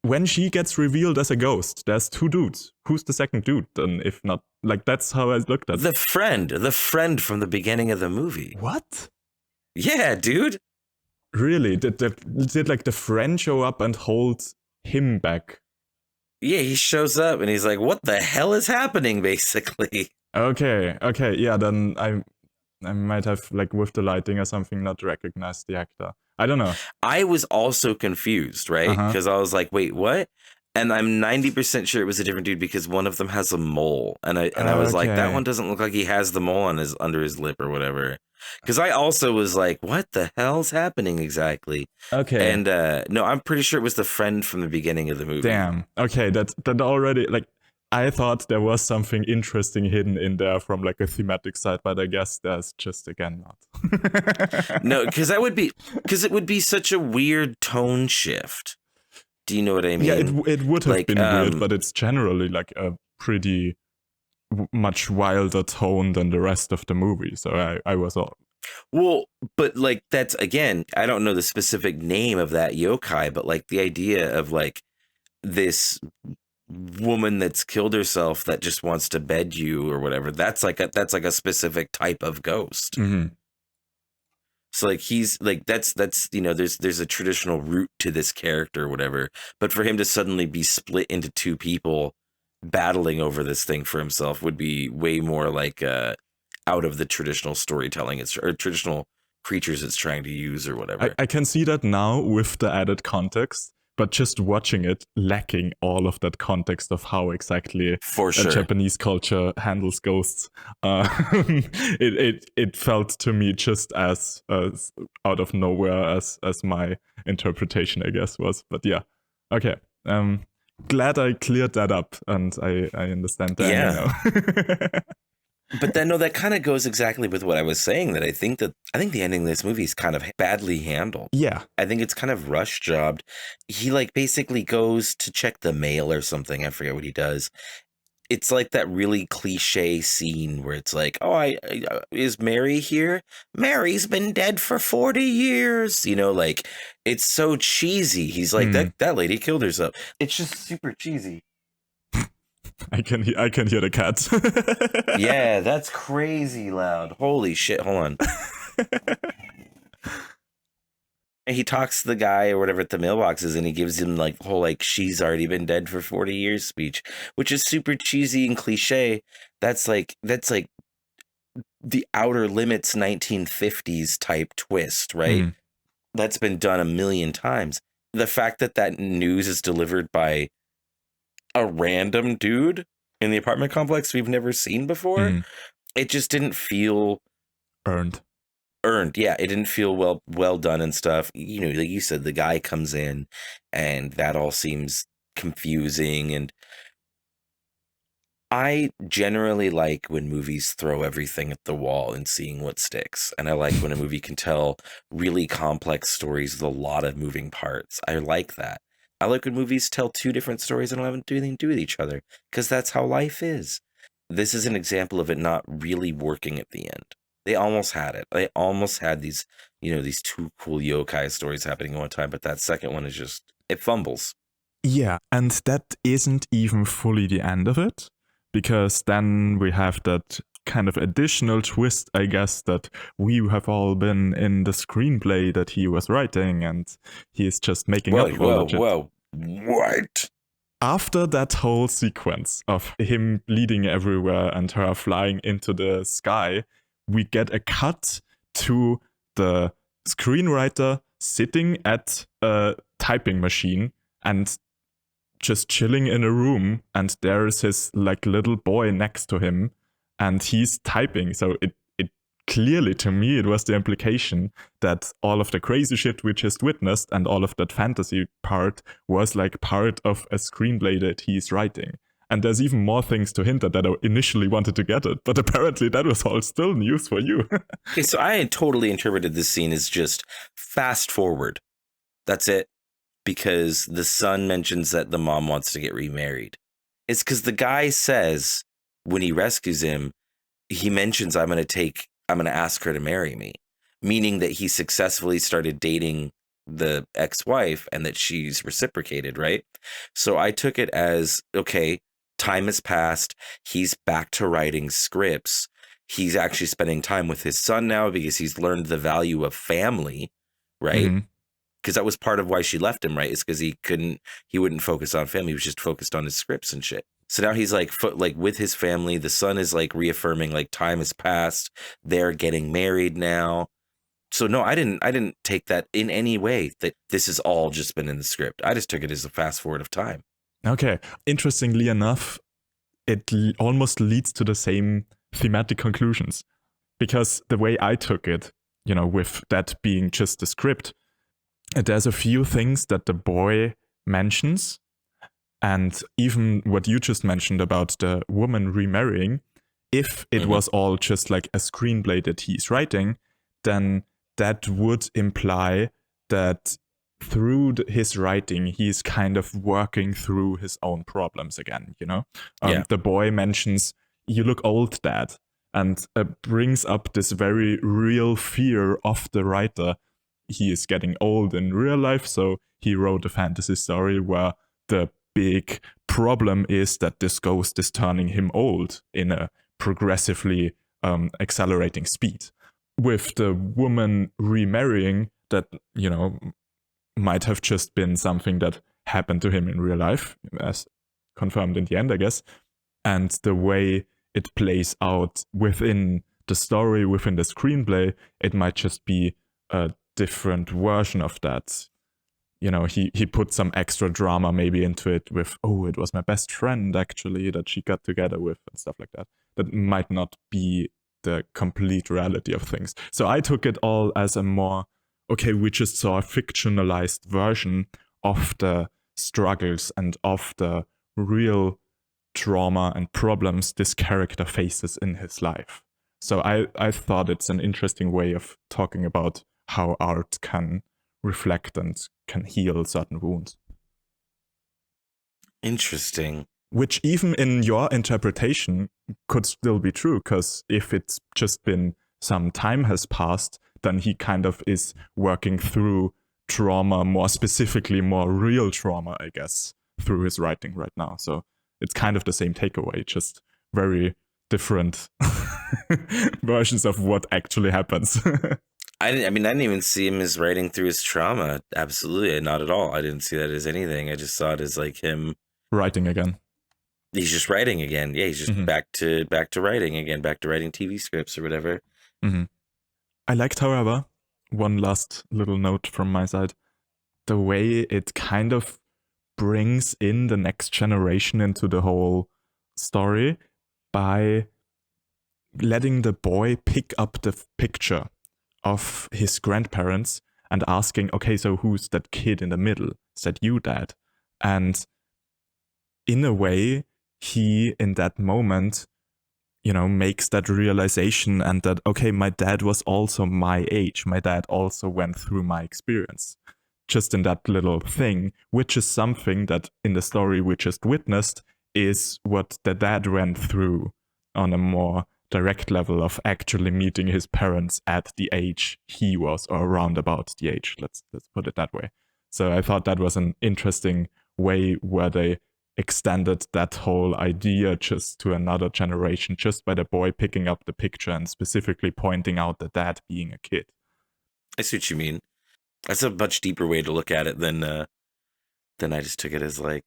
When she gets revealed as a ghost, there's two dudes. Who's the second dude then, if not? Like, that's how I looked at it. The friend from the beginning of the movie. What? Yeah, dude. Really? Did like the friend show up and hold him back? Yeah, he shows up and he's like, what the hell is happening, basically? Okay, yeah, then I might have, like, with the lighting or something, not recognized the actor. I don't know. I was also confused, right? Because I was like, wait, what? And I'm 90% sure it was a different dude because one of them has a mole. And I was like, that one doesn't look like he has the mole on under his lip or whatever. Because I also was like, what the hell's happening exactly? Okay. And no, I'm pretty sure it was the friend from the beginning of the movie. Damn. Okay, that already, like, I thought there was something interesting hidden in there from like a thematic side, but I guess there's just again not. No, because it would be such a weird tone shift. Do you know what I mean? Yeah, it would have like, been weird, but it's generally like a pretty much wilder tone than the rest of the movie. So I was all. Well, but like that's again, I don't know the specific name of that yokai, but like the idea of like this woman that's killed herself that just wants to bed you or whatever, that's like a specific type of ghost. Mm-hmm. So like he's like that's there's a traditional root to this character or whatever, but for him to suddenly be split into two people battling over this thing for himself would be way more like out of the traditional storytelling or traditional creatures it's trying to use or whatever. I can see that now with the added context, but just watching it lacking all of that context of how exactly for sure Japanese culture handles ghosts. It felt to me just as out of nowhere as my interpretation, I guess, was. But yeah, okay. Glad I cleared that up, and I understand that. Yeah. But then, no, that kind of goes exactly with what I was saying, that I think the ending of this movie is kind of badly handled. Yeah. I think it's kind of rush jobbed. He like basically goes to check the mail or something. I forget what he does. It's like that really cliche scene where it's like, oh, is Mary here? Mary's been dead for 40 years. You know, like it's so cheesy. He's like, that lady killed herself. It's just super cheesy. I can hear the cat. Yeah, that's crazy loud. Holy shit, hold on. And he talks to the guy or whatever at the mailboxes, and he gives him like whole like she's already been dead for 40 years speech, which is super cheesy and cliche. That's like the Outer Limits 1950s type twist, right? That's been done a million times. The fact that news is delivered by a random dude in the apartment complex we've never seen before, it just didn't feel earned. Yeah, it didn't feel well done and stuff. You know, like you said, the guy comes in and that all seems confusing, and I generally like when movies throw everything at the wall and seeing what sticks. And I like when a movie can tell really complex stories with a lot of moving parts. I like that. I like when movies tell two different stories and don't have anything to do with each other, because that's how life is. This is an example of it not really working at the end. They almost had it. They almost had these two cool yokai stories happening at one time, but that second one is just, it fumbles. Yeah, and that isn't even fully the end of it, because then we have that kind of additional twist, I guess, that we have all been in the screenplay that he was writing, and he is just making up for it. Whoa, what? After that whole sequence of him bleeding everywhere and her flying into the sky, we get a cut to the screenwriter sitting at a typing machine and just chilling in a room, and there is his like little boy next to him, and he's typing. So it clearly, to me, it was the implication that all of the crazy shit we just witnessed and all of that fantasy part was like part of a screenplay that he's writing. And there's even more things to hint at that I initially wanted to get it, but apparently that was all still news for you. Okay, so I totally interpreted this scene as just fast forward. That's it. Because the son mentions that the mom wants to get remarried. It's because the guy says, when he rescues him, he mentions, I'm going to ask her to marry me. Meaning that he successfully started dating the ex-wife and that she's reciprocated, right? So I took it as, okay, time has passed. He's back to writing scripts. He's actually spending time with his son now because he's learned the value of family, right? Because that was part of why she left him, right? It's because he wouldn't focus on family. He was just focused on his scripts and shit. So now he's like with his family. The son is like reaffirming like time has passed. They're getting married now. So no, I didn't take that in any way that this has all just been in the script. I just took it as a fast forward of time. Okay. Interestingly enough, it almost leads to the same thematic conclusions. Because the way I took it, with that being just the script, there's a few things that the boy mentions. And even what you just mentioned about the woman remarrying, if it was all just like a screenplay that he's writing, then that would imply that through his writing, he's kind of working through his own problems again, The boy mentions, "You look old, Dad," and brings up this very real fear of the writer. He is getting old in real life, so he wrote a fantasy story where the big problem is that this ghost is turning him old in a progressively accelerating speed. With the woman remarrying, that, might have just been something that happened to him in real life, as confirmed in the end, I guess. And the way it plays out within the story, within the screenplay, it might just be a different version of that. He put some extra drama maybe into it with, it was my best friend actually that she got together with and stuff like that. That might not be the complete reality of things. So I took it all as a more, we just saw a fictionalized version of the struggles and of the real trauma and problems this character faces in his life. So I thought it's an interesting way of talking about how art can reflect and can heal certain wounds. Interesting. Which even in your interpretation could still be true, because if it's just been some time has passed, then he kind of is working through trauma, more specifically, more real trauma, I guess, through his writing right now. So it's kind of the same takeaway, just very different versions of what actually happens. I didn't even see him as writing through his trauma. Absolutely, not at all. I didn't see that as anything. I just saw it as like him writing again. He's just writing again. Yeah, he's just back to writing again, back to writing TV scripts or whatever. I liked, however, one last little note from my side, the way it kind of brings in the next generation into the whole story by letting the boy pick up the picture of his grandparents and asking, okay, so who's that kid in the middle? Is that you, Dad? And in a way, he, in that moment, makes that realization and that, okay, my dad was also my age. My dad also went through my experience. Just in that little thing, which is something that in the story we just witnessed is what the dad went through on a more direct level of actually meeting his parents at the age he was, or around about the age. Let's put it that way. So I thought that was an interesting way where they extended that whole idea just to another generation, just by the boy picking up the picture and specifically pointing out the dad being a kid. I see what you mean. That's a much deeper way to look at it than I just took it as like,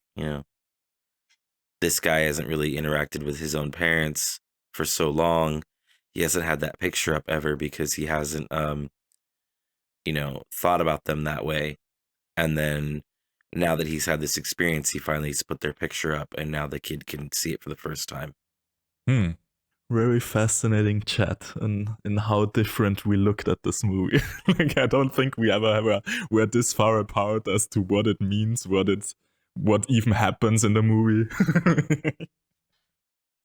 this guy hasn't really interacted with his own parents for so long. He hasn't had that picture up ever because he hasn't, thought about them that way. And then now that he's had this experience, he finally has put their picture up, and now the kid can see it for the first time. Very fascinating chat in how different we looked at this movie. Like, I don't think we ever were this far apart as to what it means, what even happens in the movie.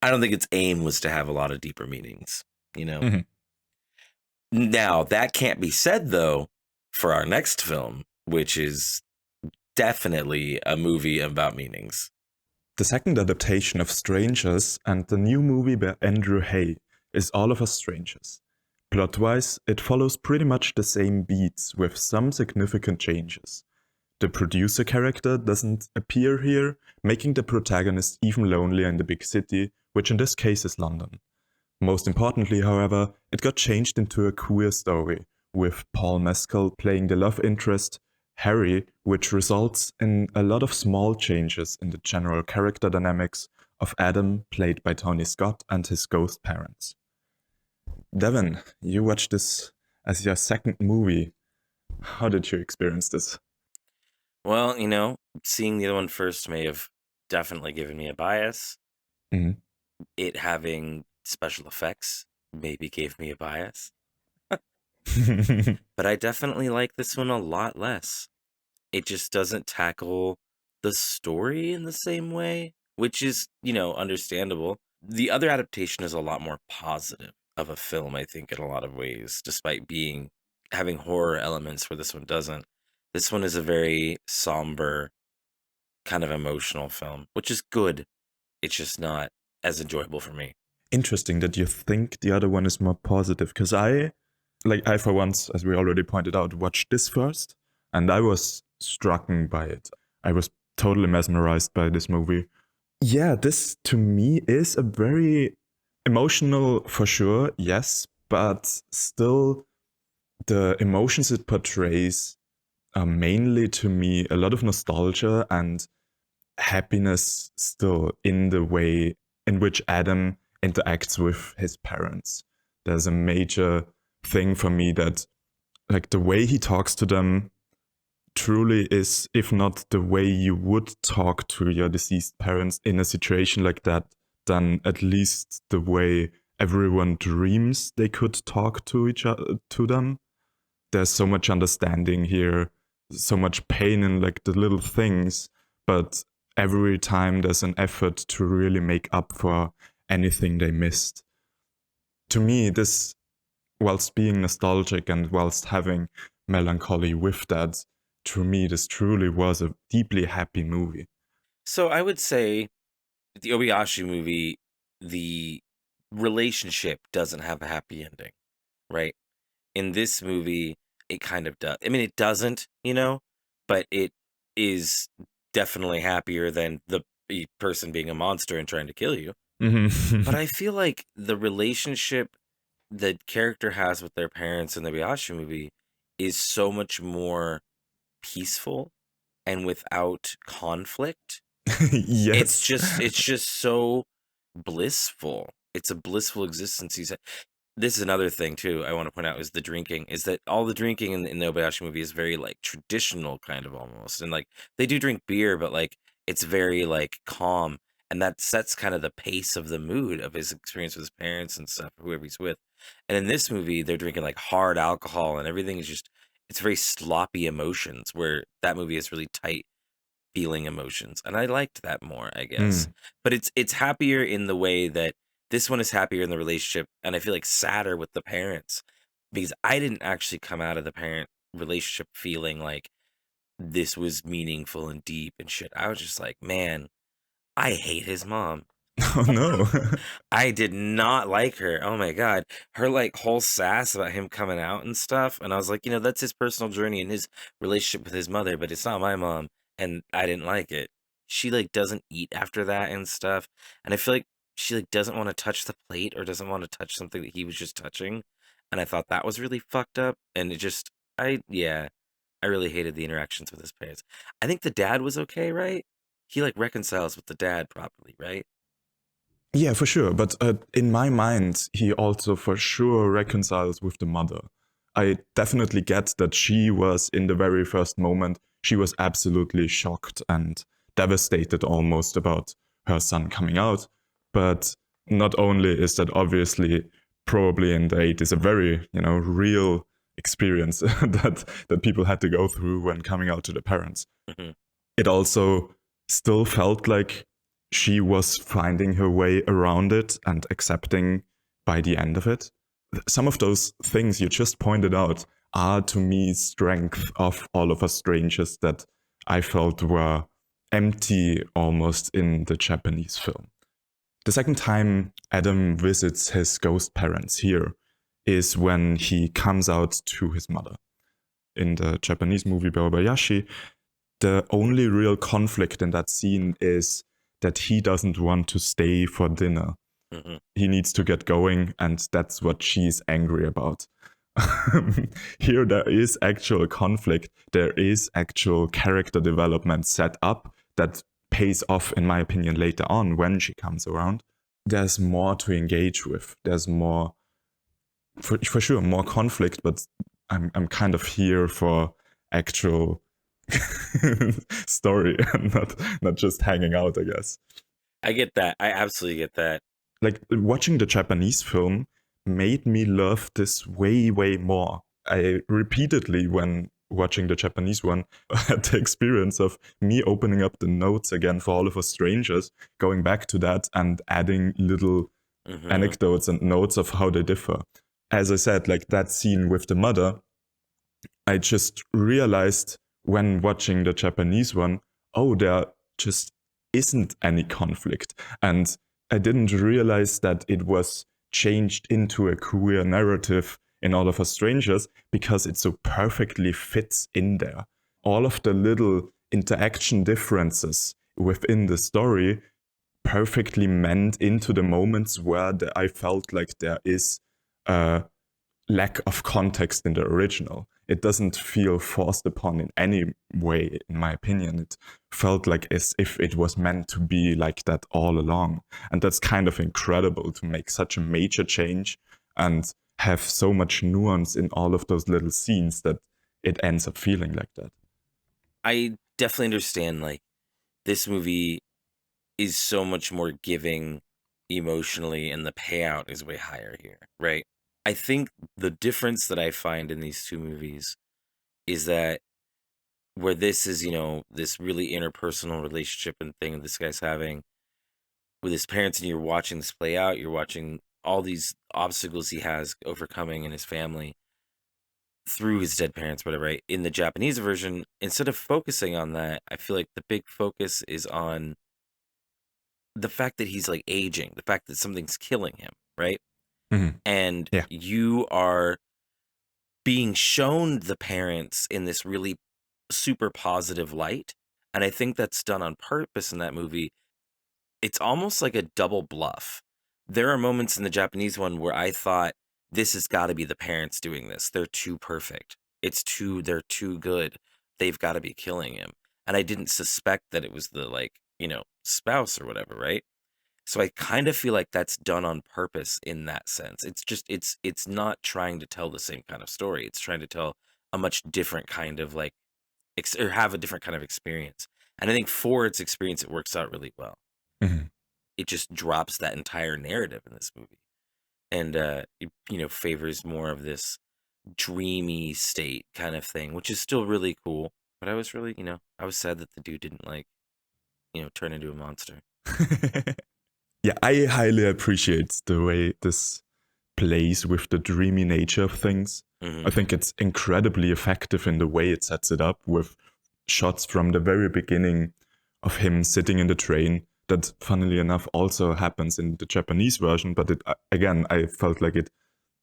I don't think its aim was to have a lot of deeper meanings, Now, that can't be said, though, for our next film, which is definitely a movie about meanings. The second adaptation of Strangers and the new movie by Andrew Haigh is All of Us Strangers. Plot-wise, it follows pretty much the same beats with some significant changes. The producer character doesn't appear here, making the protagonist even lonelier in the big city, which in this case is London. Most importantly, however, it got changed into a queer story, with Paul Mescal playing the love interest, Harry, which results in a lot of small changes in the general character dynamics of Adam, played by Tony Scott, and his ghost parents. Devyn, you watched this as your second movie. How did you experience this? Well, seeing the other one first may have definitely given me a bias. Mhm. It having special effects maybe gave me a bias. But I definitely like this one a lot less. It just doesn't tackle the story in the same way, which is, understandable. The other adaptation is a lot more positive of a film, I think, in a lot of ways, despite having horror elements where this one doesn't. This one is a very somber, kind of emotional film, which is good. It's just not as enjoyable for me. Interesting that you think the other one is more positive, because I for once, as we already pointed out, watched this first, and I was struck by it. I was totally mesmerized by this movie. Yeah, this to me is a very emotional, for sure, yes, but still the emotions it portrays are mainly to me a lot of nostalgia and happiness still in the way in which Adam interacts with his parents. There's a major thing for me that, like, the way he talks to them truly is, if not the way you would talk to your deceased parents in a situation like that, then at least the way everyone dreams they could talk to each other, to them. There's so much understanding here, so much pain in like the little things, but every time there's an effort to really make up for anything they missed. To me, this, whilst being nostalgic and whilst having melancholy with that, to me, this truly was a deeply happy movie. So I would say the Obayashi movie, the relationship doesn't have a happy ending, right? In this movie, it kind of does. I mean, it doesn't, but it is definitely happier than the person being a monster and trying to kill you. But I feel like the relationship the character has with their parents in the Obayashi movie is so much more peaceful and without conflict. Yes. It's just so blissful. It's a blissful existence. This is another thing too I want to point out is the drinking. Is that all the drinking in the Obayashi movie is very like traditional kind of almost, and like they do drink beer, but like it's very like calm, and that sets kind of the pace of the mood of his experience with his parents and stuff, whoever he's with. And in this movie, they're drinking like hard alcohol, and everything is just it's very sloppy emotions. Where that movie is really tight feeling emotions, and I liked that more, I guess. But it's happier in the way that this one is happier in the relationship, and I feel like sadder with the parents because I didn't actually come out of the parent relationship feeling like this was meaningful and deep and shit. I was just like, man, I hate his mom. Oh no. I did not like her. Oh my god. Her like whole sass about him coming out and stuff. And I was like, that's his personal journey and his relationship with his mother, but it's not my mom. And I didn't like it. She like doesn't eat after that and stuff. And I feel like she like doesn't want to touch the plate or doesn't want to touch something that he was just touching. And I thought that was really fucked up. And I really hated the interactions with his parents. I think the dad was okay, right? He like reconciles with the dad properly, right? Yeah, for sure. But in my mind, he also for sure reconciles with the mother. I definitely get that she was, in the very first moment, she was absolutely shocked and devastated almost about her son coming out. But not only is that obviously probably in the 80s a very, real experience that people had to go through when coming out to their parents. Mhm. It also still felt like she was finding her way around it and accepting by the end of it. Some of those things you just pointed out are to me strength of All of Us Strangers that I felt were empty almost in the Japanese film. The second time Adam visits his ghost parents here is when he comes out to his mother. In the Japanese movie by Obayashi, the only real conflict in that scene is that he doesn't want to stay for dinner. Mm-hmm. He needs to get going, and that's what she's angry about. Here there is actual conflict, there is actual character development set up that pays off, in my opinion, later on when she comes around. There's more to engage with. There's more, for sure, more conflict, but I'm kind of here for actual story and not just hanging out, I guess. I get that. I absolutely get that. Like watching the Japanese film made me love this way, way more. I repeatedly, when watching the Japanese one, had the experience of me opening up the notes again for All of Us Strangers, going back to that and adding little anecdotes and notes of how they differ. As I said, like that scene with the mother, I just realized when watching the Japanese one, oh, there just isn't any conflict. And I didn't realize that it was changed into a queer narrative in All of Us Strangers because it so perfectly fits in there. All of the little interaction differences within the story perfectly mend into the moments where I felt like there is a lack of context in the original. It doesn't feel forced upon in any way, in my opinion. It felt like as if it was meant to be like that all along. And that's kind of incredible to make such a major change and have so much nuance in all of those little scenes that it ends up feeling like that. I definitely understand, like, this movie is so much more giving emotionally, and the payout is way higher here, right? I think the difference that I find in these two movies is that where this is, you know, this really interpersonal relationship and thing this guy's having with his parents, and you're watching this play out, you're watching all these obstacles he has overcoming in his family through his dead parents, whatever, right? In the Japanese version, instead of focusing on that, I feel like the big focus is on the fact that he's like aging, the fact that something's killing him, right? And Yeah. you are being shown the parents in this really super positive light. And I think that's done on purpose in that movie. It's almost like a double bluff. There are moments in the Japanese one where I thought, this has got to be the parents doing this. They're too perfect. They're too good. They've got to be killing him. And I didn't suspect that it was the, like, you know, spouse or whatever, right? So I kind of feel like that's done on purpose in that sense. It's just, it's not trying to tell the same kind of story. It's trying to tell a much different kind of, like, or have a different kind of experience. And I think for its experience, it works out really well. It just drops that entire narrative in this movie. And, you know, favors more of this dreamy state kind of thing, which is still really cool. But I was really, you know, I was sad that the dude didn't, like, you know, turn into a monster. Yeah, I highly appreciate the way this plays with the dreamy nature of things. I think it's incredibly effective in the way it sets it up with shots from the very beginning of him sitting in the train. That, funnily enough, also happens in the Japanese version, but it, again, I felt like it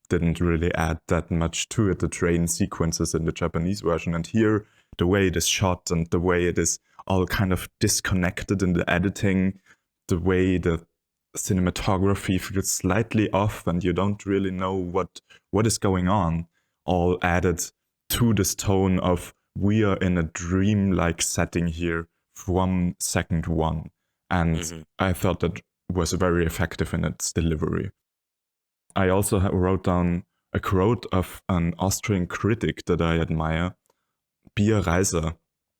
didn't really add that much to it, the train sequences in the Japanese version. And here, the way it is shot and the way it is all kind of disconnected in the editing, the way the cinematography feels slightly off and you don't really know what is going on, all added to this tone of we are in a dream-like setting here from second one. And I thought that was very effective in its delivery. I also wrote down a quote of an Austrian critic that I admire, Pia Reiser.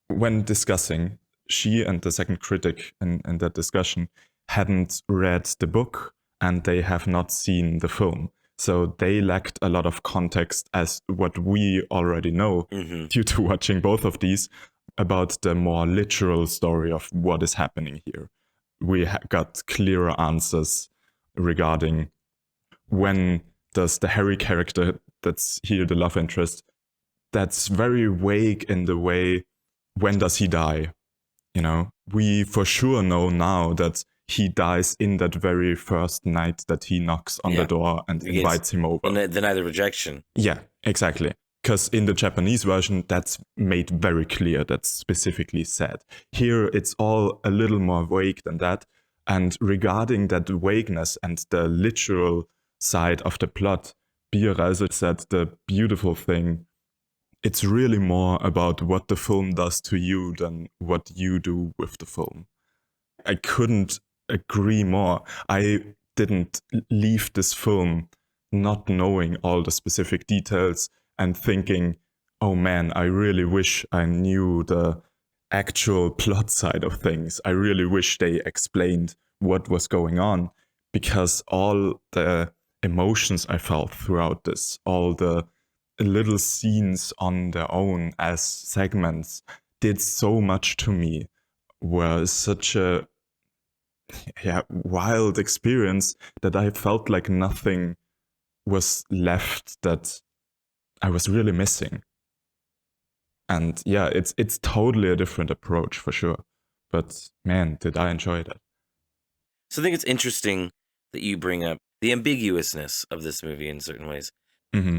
When discussing, she and the second critic in that discussion hadn't read the book and they have not seen the film. So they lacked a lot of context as what we already know due to watching both of these about the more literal story of what is happening here. We got clearer answers regarding when does the Harry character, that's here the love interest, that's very vague in the way, when does he die? You know, we for sure know now that he dies in that very first night that he knocks on the door and invites him over. And the night of rejection. Yeah, exactly. Because in the Japanese version, that's made very clear, that's specifically said. Here, it's all a little more vague than that. And regarding that vagueness and the literal side of the plot, Pia Reiser said the beautiful thing, it's really more about what the film does to you than what you do with the film. I couldn't agree more. I didn't leave this film not knowing all the specific details and thinking, oh man, I really wish I knew the actual plot side of things. I really wish they explained what was going on, because all the emotions I felt throughout this, all the little scenes on their own as segments did so much to me, were such a wild experience that I felt like nothing was left that I was really missing. And yeah, it's totally a different approach for sure. But man, did I enjoy that. So I think it's interesting that you bring up the ambiguousness of this movie in certain ways, Mm-hmm.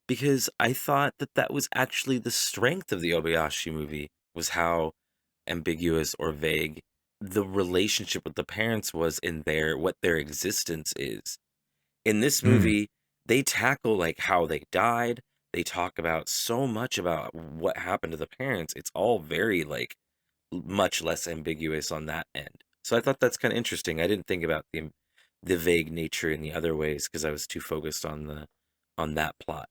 because I thought that that was actually the strength of the Obayashi movie, was how ambiguous or vague the relationship with the parents was in what their existence is. In this movie, they tackle like how they died. They talk about so much about what happened to the parents. It's all very like much less ambiguous on that end. So I thought that's kind of interesting. I didn't think about the vague nature in the other ways because I was too focused on that plot.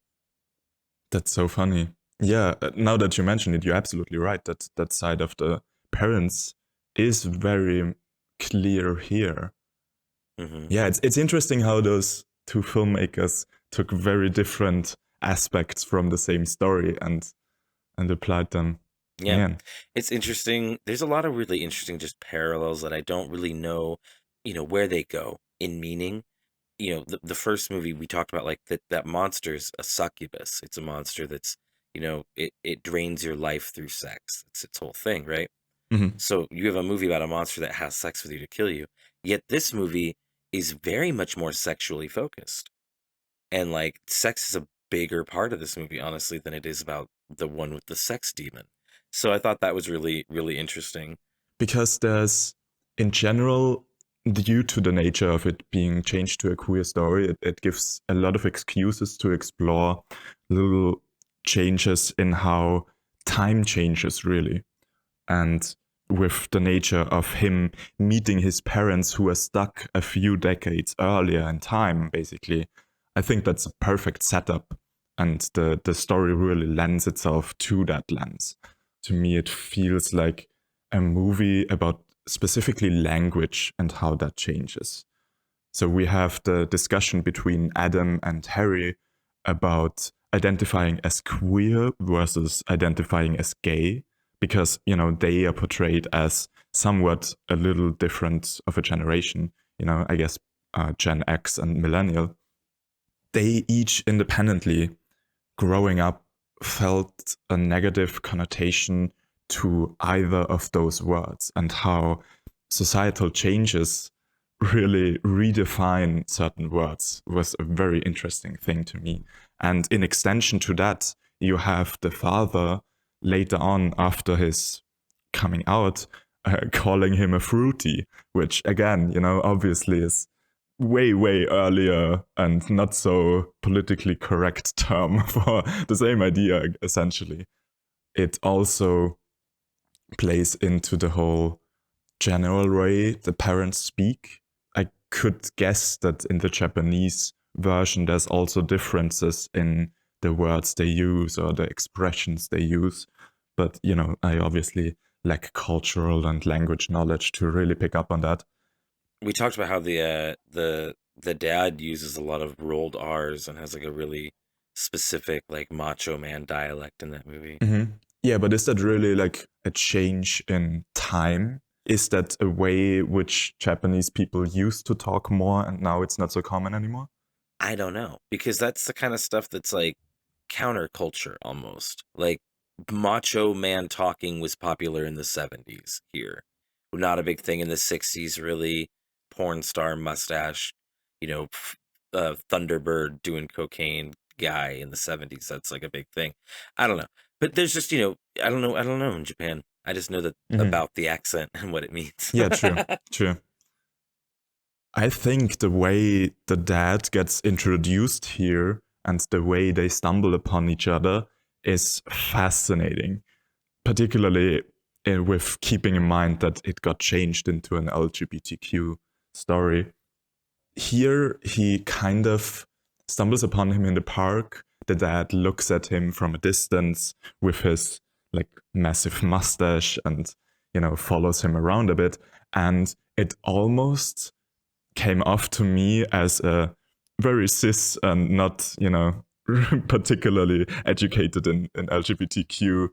That's so funny. Yeah, now that you mention it, you're absolutely right. That side of the parents is very clear here. Mm-hmm. Yeah, it's interesting how those two filmmakers took very different aspects from the same story and applied them. Yeah, Man. it's interesting. There's a lot of really interesting just parallels that I don't really know, where they go in meaning. The first movie we talked about, like that monster's a succubus. It's a monster that's, it drains your life through sex. It's its whole thing, right? Mm-hmm. So you have a movie about a monster that has sex with you to kill you. Yet this movie is very much more sexually focused. And like sex is a bigger part of this movie, honestly, than it is about the one with the sex demon. So I thought that was really, really interesting. Because there's, in general, due to the nature of it being changed to a queer story, it gives a lot of excuses to explore little changes in how time changes, really. And with the nature of him meeting his parents who were stuck a few decades earlier in time, basically, I think that's a perfect setup. And the story really lends itself to that lens. To me, it feels like a movie about specifically language and how that changes. So we have the discussion between Adam and Harry about identifying as queer versus identifying as gay, because, they are portrayed as somewhat a little different of a generation, I guess Gen X and Millennial. They each independently, growing up, felt a negative connotation to either of those words, and how societal changes really redefine certain words was a very interesting thing to me. And in extension to that, you have the father later on, after his coming out, calling him a fruity, which again, obviously is way, way earlier and not so politically correct term for the same idea, essentially. It also plays into the whole general way the parents speak. I could guess that in the Japanese version, there's also differences in the words they use or the expressions they use. But, I obviously lack cultural and language knowledge to really pick up on that. We talked about how the dad uses a lot of rolled R's and has like a really specific like macho man dialect in that movie. Mm-hmm. Yeah, but is that really like a change in time? Is that a way which Japanese people used to talk more and now it's not so common anymore? I don't know, because that's the kind of stuff that's like counterculture almost. Like macho man talking was popular in the 70s here. Not a big thing in the 60s, really. Porn star mustache, Thunderbird doing cocaine guy in the 70s. That's like a big thing. I don't know. But there's just, I don't know in Japan. I just know that about the accent and what it means. Yeah, true. I think the way the dad gets introduced here and the way they stumble upon each other is fascinating, particularly with keeping in mind that it got changed into an LGBTQ story. Here, he kind of stumbles upon him in the park. The dad looks at him from a distance with his like massive mustache and, follows him around a bit. And it almost came off to me as a very cis and not, particularly educated in LGBTQ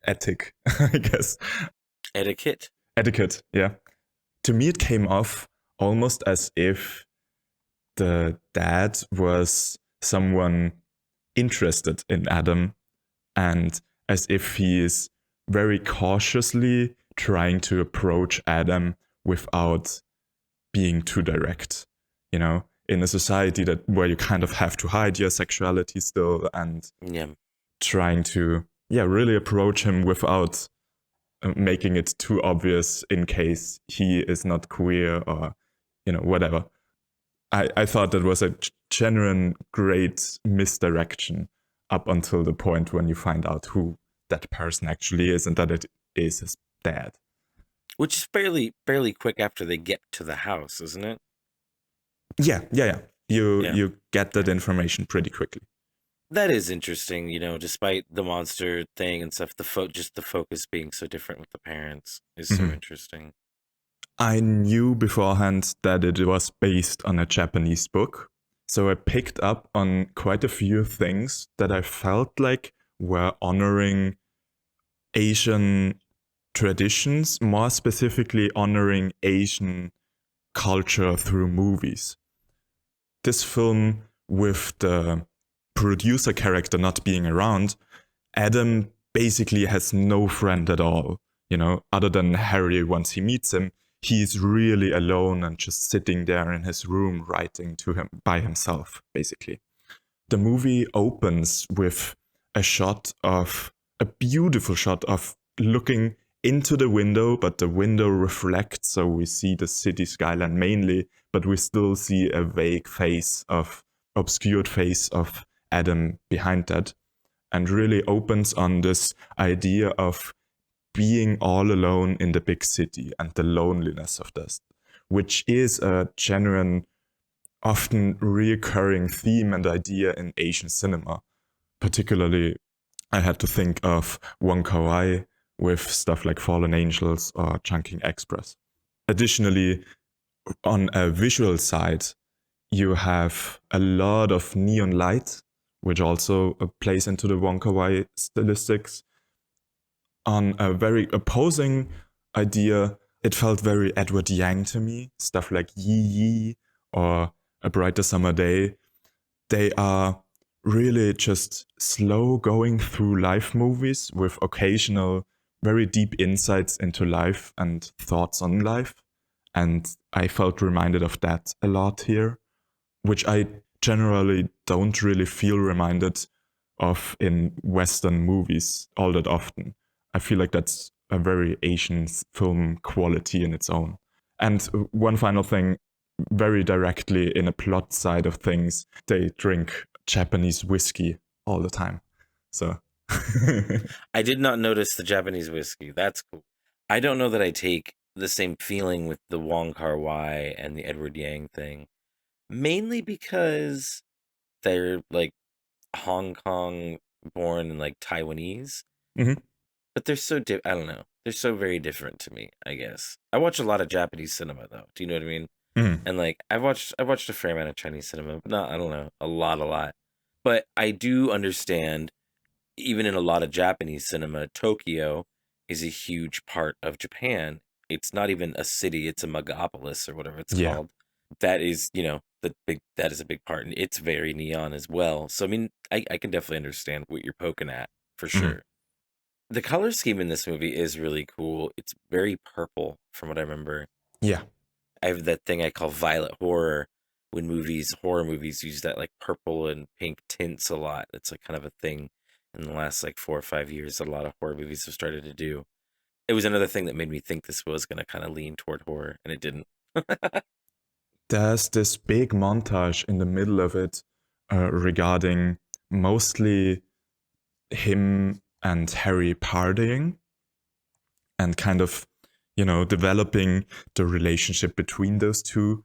ethic, I guess. Etiquette, Yeah. To me, it came off almost as if the dad was someone interested in Adam, and as if he is very cautiously trying to approach Adam without being too direct, in a society where you kind of have to hide your sexuality still, and trying to really approach him without making it too obvious in case he is not queer or whatever. I thought that was a genuine great misdirection up until the point when you find out who that person actually is and that it is his dad. Which is fairly quick after they get to the house, isn't it? Yeah. You get that information pretty quickly. That is interesting, despite the monster thing and stuff, just the focus being so different with the parents is so interesting. I knew beforehand that it was based on a Japanese book, so I picked up on quite a few things that I felt like were honoring Asian traditions, more specifically honoring Asian culture through movies. This film, with the producer character not being around, Adam basically has no friend at all, other than Harry once he meets him. He's really alone and just sitting there in his room writing to him by himself, basically. The movie opens with a beautiful shot of looking into the window, but the window reflects, so we see the city skyline mainly, but we still see a vague obscured face of Adam behind that, and really opens on this idea of being all alone in the big city and the loneliness of this, which is a genuine, often recurring theme and idea in Asian cinema. Particularly, I had to think of Wong Kar-wai with stuff like Fallen Angels or Chungking Express. Additionally, on a visual side, you have a lot of neon light, which also plays into the Wong Kar-wai stylistics. On a very opposing idea, it felt very Edward Yang to me. Stuff like Yi Yi or A Brighter Summer Day. They are really just slow going through life movies with occasional very deep insights into life and thoughts on life. And I felt reminded of that a lot here, which I generally don't really feel reminded of in Western movies all that often. I feel like that's a very Asian film quality in its own. And one final thing, very directly in a plot side of things, they drink Japanese whiskey all the time. So I did not notice the Japanese whiskey. That's cool. I don't know that I take the same feeling with the Wong Kar-wai and the Edward Yang thing, mainly because they're like Hong Kong born and like Taiwanese. Mm-hmm. But they're so I don't know. They're so very different to me, I guess. I watch a lot of Japanese cinema though. Do you know what I mean? Mm-hmm. And like I've watched a fair amount of Chinese cinema, but not, I don't know, a lot. But I do understand, even in a lot of Japanese cinema, Tokyo is a huge part of Japan. It's not even a city, it's a megapolis or whatever it's called. That is, that is a big part, and it's very neon as well. So I mean, I can definitely understand what you're poking at for sure. Mm-hmm. The color scheme in this movie is really cool. It's very purple from what I remember. Yeah. I have that thing I call violet horror, when horror movies use that like purple and pink tints a lot. It's like kind of a thing in the last like 4 or 5 years that a lot of horror movies have started to do. It was another thing that made me think this was going to kind of lean toward horror, and it didn't. There's this big montage in the middle of it regarding mostly him and Harry partying and kind of, developing the relationship between those two.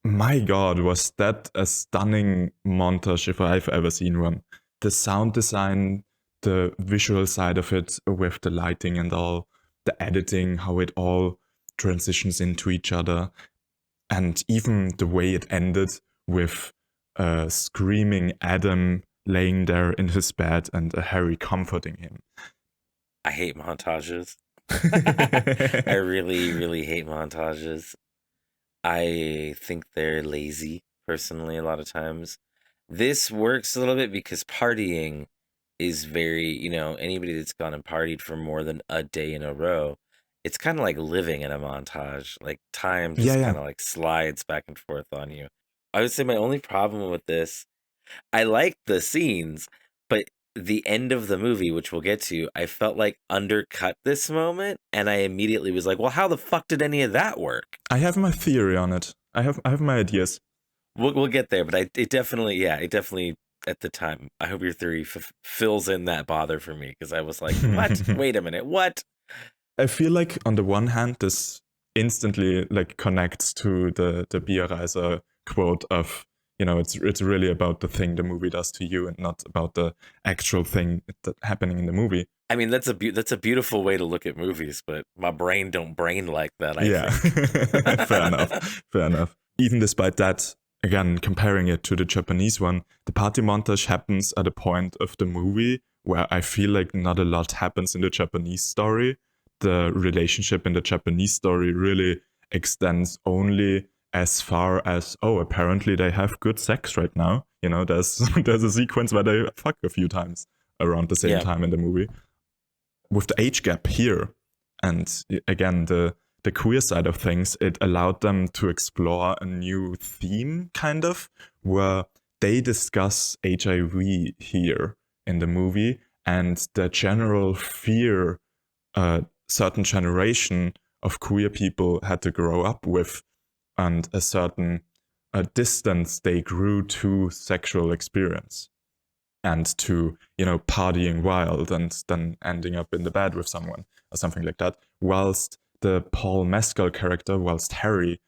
my God, was that a stunning montage if I've ever seen one. The sound design, the visual side of it with the lighting and all, the editing, how it all transitions into each other. And even the way it ended with screaming Adam laying there in his bed and Harry comforting him. I hate montages. I really, really hate montages. I think they're lazy, personally, a lot of times. This works a little bit because partying is very, anybody that's gone and partied for more than a day in a row, it's kind of like living in a montage. Like time just Yeah. kind of like slides back and forth on you. I would say my only problem with this, I like the scenes, but the end of the movie, which we'll get to, I felt like undercut this moment, and I immediately was like, well, how the fuck did any of that work? I have my theory on it. I have my ideas. We'll get there, but it definitely at the time, I hope your theory fills in that bother for me, because I was like, what? Wait a minute, what? I feel like on the one hand, this instantly like connects to the Bierreiser quote of, it's really about the thing the movie does to you and not about the actual thing happening in the movie. I mean, that's a beautiful way to look at movies, but my brain don't brain like that, I think. Fair enough. Even despite that, again, comparing it to the Japanese one, the party montage happens at a point of the movie where I feel like not a lot happens in the Japanese story. The relationship in the Japanese story really extends only as far as, apparently they have good sex right now. There's a sequence where they fuck a few times around the same time in the movie. With the age gap here, and again, the queer side of things, it allowed them to explore a new theme, kind of, where they discuss HIV here in the movie and the general fear a certain generation of queer people had to grow up with, and a certain distance they grew to sexual experience and to, partying wild and then ending up in the bed with someone or something like that. Whilst the Paul Mescal character, whilst Harry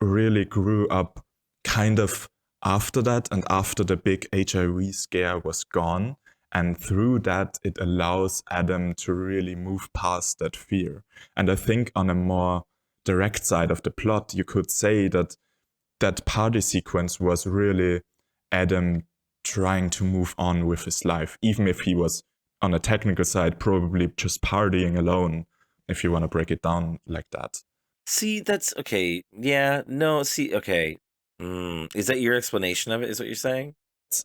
really grew up kind of after that and after the big HIV scare was gone. And through that, it allows Adam to really move past that fear. And I think on a more direct side of the plot, you could say that that party sequence was really Adam trying to move on with his life, even if he was on a technical side probably just partying alone, if you want to break it down like that. See, that's okay. Yeah, no, see, okay. Is that your explanation of it, is what you're saying?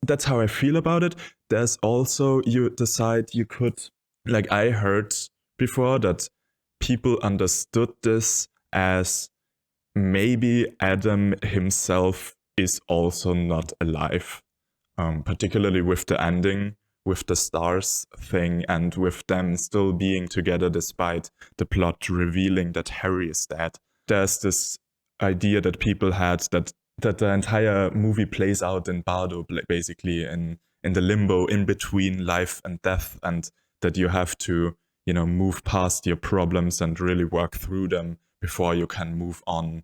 That's how I feel about it. There's also the side you could, like I heard before, that people understood this as maybe Adam himself is also not alive, particularly with the ending, with the stars thing, and with them still being together despite the plot revealing that Harry is dead. There's this idea that people had that the entire movie plays out in Bardo, basically in the limbo in between life and death, and that you have to, move past your problems and really work through them before you can move on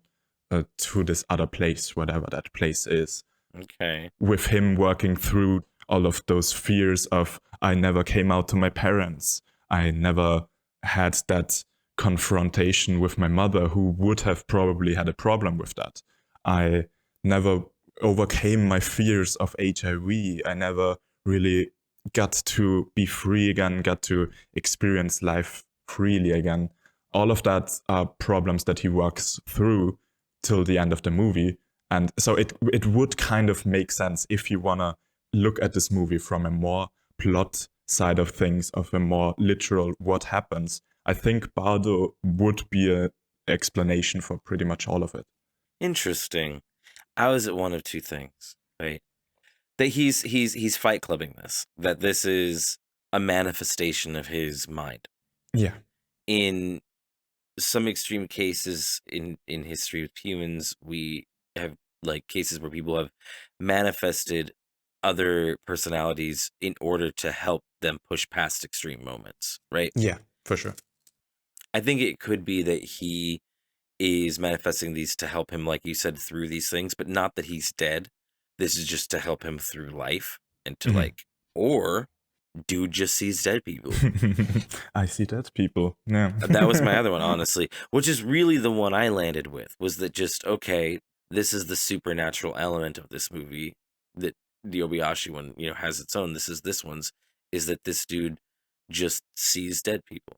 to this other place, whatever that place is. Okay. With him working through all of those fears of, I never came out to my parents. I never had that confrontation with my mother, who would have probably had a problem with that. I never overcame my fears of HIV. I never really got to be free again, got to experience life freely again. All of that are problems that he works through till the end of the movie. And so it would kind of make sense if you want to look at this movie from a more plot side of things, of a more literal what happens. I think Bardo would be an explanation for pretty much all of it. Interesting. I was at one of two things, right? That he's fight clubbing this. That this is a manifestation of his mind. Yeah. In some extreme cases in history of humans, we have like cases where people have manifested other personalities in order to help them push past extreme moments, right? Yeah, for sure. I think it could be that he is manifesting these to help him, like you said, through these things, but not that he's dead. This is just to help him through life and to like, or dude just sees dead people. I see dead people. Yeah. That was my other one, honestly, which is really the one I landed with, was that just, okay, this is the supernatural element of this movie that the Obayashi one, you know, has its own. This one's, is that this dude just sees dead people.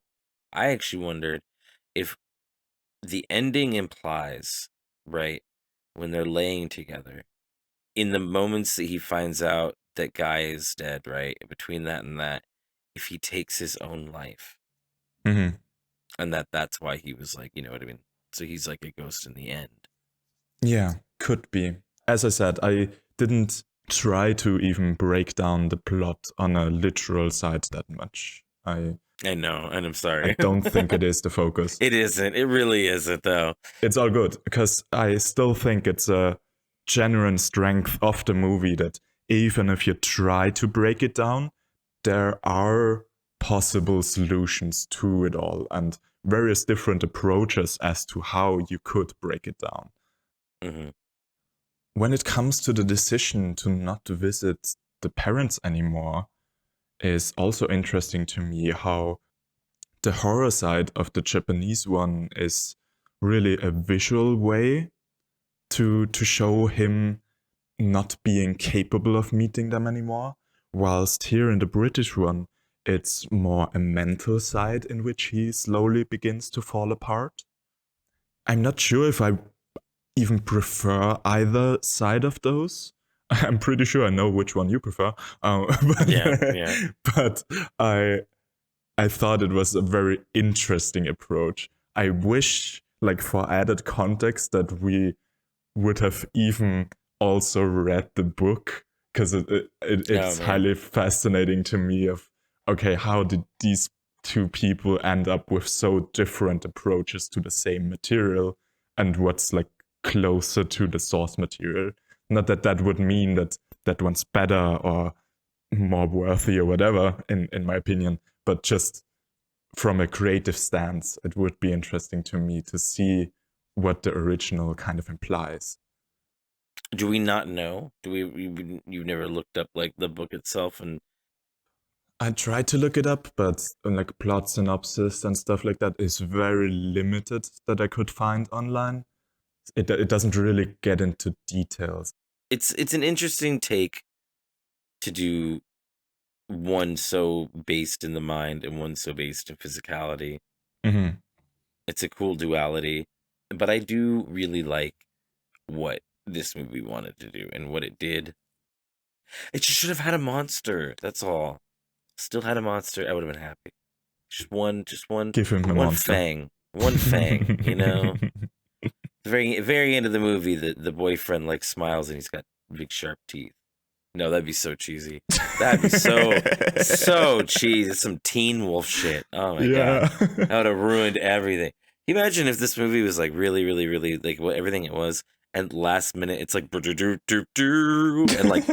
I actually wondered if the ending implies, right, when they're laying together, in the moments that he finds out that Guy is dead, right, between that and that, if he takes his own life. Mm-hmm. And that's why he was like, you know what I mean? So he's like a ghost in the end. Yeah, could be. As I said, I didn't try to even break down the plot on a literal side that much. I know, and I'm sorry. I don't think it is the focus. It isn't. It really isn't, though. It's all good, because I still think it's a genuine strength of the movie that even if you try to break it down, there are possible solutions to it all and various different approaches as to how you could break it down. Mm-hmm. When it comes to the decision to not visit the parents anymore, is also interesting to me how the horror side of the Japanese one is really a visual way to show him not being capable of meeting them anymore, whilst here in the British one, it's more a mental side in which he slowly begins to fall apart. I'm not sure if I even prefer either side of those. I'm pretty sure I know which one you prefer. But, Yeah. But I thought it was a very interesting approach. I wish, like, for added context, that we would have even also read the book, because it's highly fascinating to me of, okay, how did these two people end up with so different approaches to the same material, and what's like closer to the source material. Not that that would mean that one's better or more worthy or whatever, in my opinion, but just from a creative stance, it would be interesting to me to see what the original kind of implies. Do we not know? You've never looked up like the book itself? And I tried to look it up, but like plot synopsis and stuff like that is very limited that I could find online. It doesn't really get into details. It's an interesting take to do one so based in the mind and one so based in physicality. Mm-hmm. It's a cool duality, but I do really like what this movie wanted to do and what it did. It just should have had a monster. That's all. Still had a monster, I would have been happy. Just one. Give him a one monster. One fang. You know. The very end of the movie, the boyfriend like smiles and he's got big sharp teeth. No, that'd be so cheesy. That'd be so cheesy. Some Teen Wolf shit. Oh my god, that would have ruined everything. Can you imagine if this movie was like really, really, really like what everything it was, and last minute it's like and like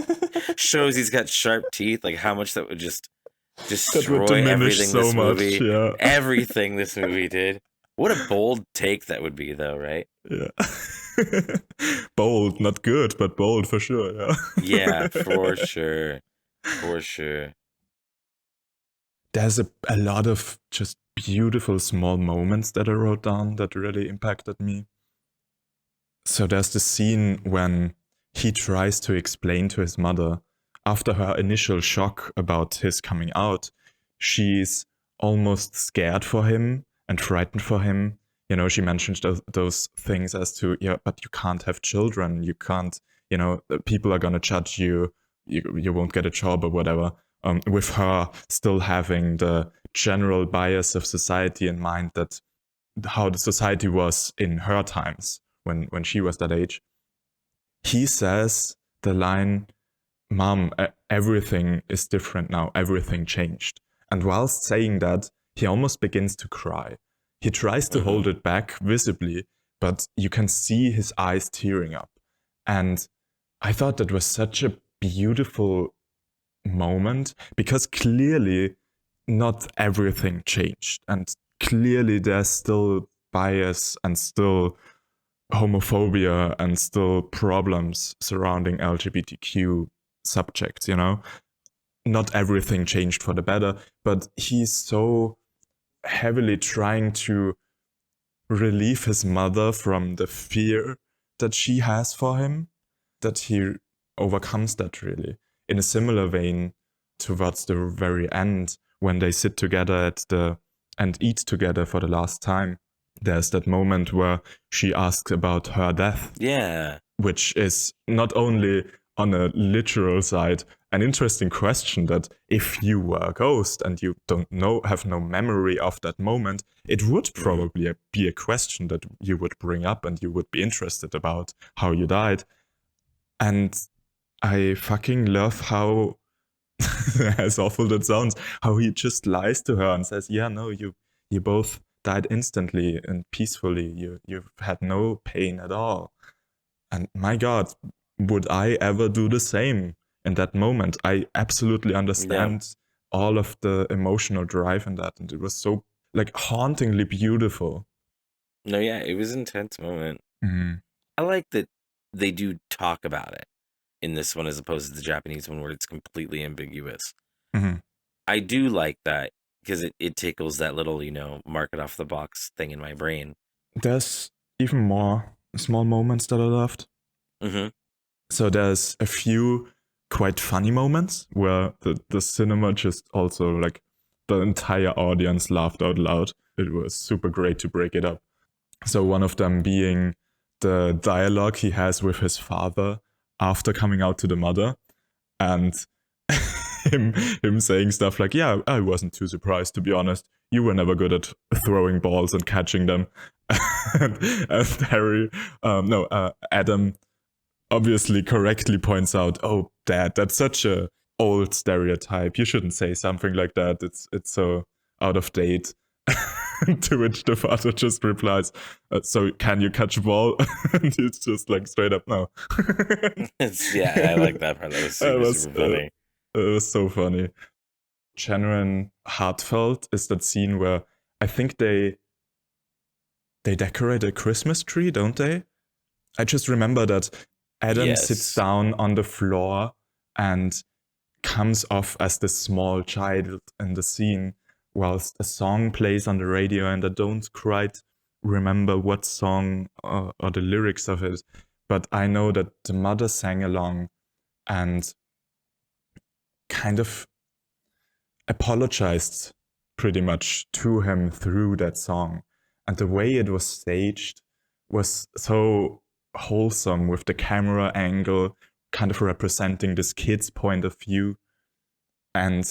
shows he's got sharp teeth. Like how much that would just destroy everything so this movie, much, everything this movie did. What a bold take that would be, though, right? Yeah. Bold, not good, but bold for sure. Yeah. Yeah, for sure. For sure. There's a lot of just beautiful small moments that I wrote down that really impacted me. So there's the scene when he tries to explain to his mother, after her initial shock about his coming out, she's almost scared for him and frightened for him. You know, she mentions those things as to, yeah, but you can't have children. You can't, you know, people are going to judge you. You won't get a job or whatever. With her still having the general bias of society in mind, that how the society was in her times when she was that age. He says the line, "Mom, everything is different now. Everything changed." And whilst saying that, he almost begins to cry. He tries to hold it back visibly, but you can see his eyes tearing up. And I thought that was such a beautiful moment, because clearly not everything changed. And clearly there's still bias and still homophobia and still problems surrounding LGBTQ subjects, you know? Not everything changed for the better, but he's so heavily trying to relieve his mother from the fear that she has for him, that he overcomes that really. In a similar vein, towards the very end, when they sit together and eat together for the last time, there's that moment where she asks about her death. Yeah. Which is not only on a literal side an interesting question, that if you were a ghost and you have no memory of that moment, it would probably be a question that you would bring up and you would be interested about how you died. And I fucking love how, as awful that sounds, how he just lies to her and says, yeah, no, you both died instantly and peacefully. You've had no pain at all. And my God, would I ever do the same in that moment? I absolutely understand all of the emotional drive in that. And it was so, like, hauntingly beautiful. No, yeah, it was an intense moment. Mm-hmm. I like that they do talk about it in this one as opposed to the Japanese one where it's completely ambiguous. Mm-hmm. I do like that because it tickles that little, mark it off the box thing in my brain. There's even more small moments that I loved. Mm-hmm. So there's a few quite funny moments where the cinema just also, like, the entire audience laughed out loud. It was super great to break it up. So one of them being the dialogue he has with his father after coming out to the mother, and him saying stuff like, yeah, I wasn't too surprised, to be honest. You were never good at throwing balls and catching them. and Adam obviously correctly points out, oh, Dad, that's such a old stereotype. You shouldn't say something like that. It's so out of date. To which the father just replies, so can you catch a ball? And it's just like straight up no. Yeah, I like that part. That was super funny. It was so funny. Genuine heartfelt is that scene where I think they decorate a Christmas tree, don't they? I just remember that Adam sits down on the floor and comes off as the small child in the scene, whilst a song plays on the radio, and I don't quite remember what song or the lyrics of it, but I know that the mother sang along and kind of apologized pretty much to him through that song. And the way it was staged was so wholesome, with the camera angle kind of representing this kid's point of view. And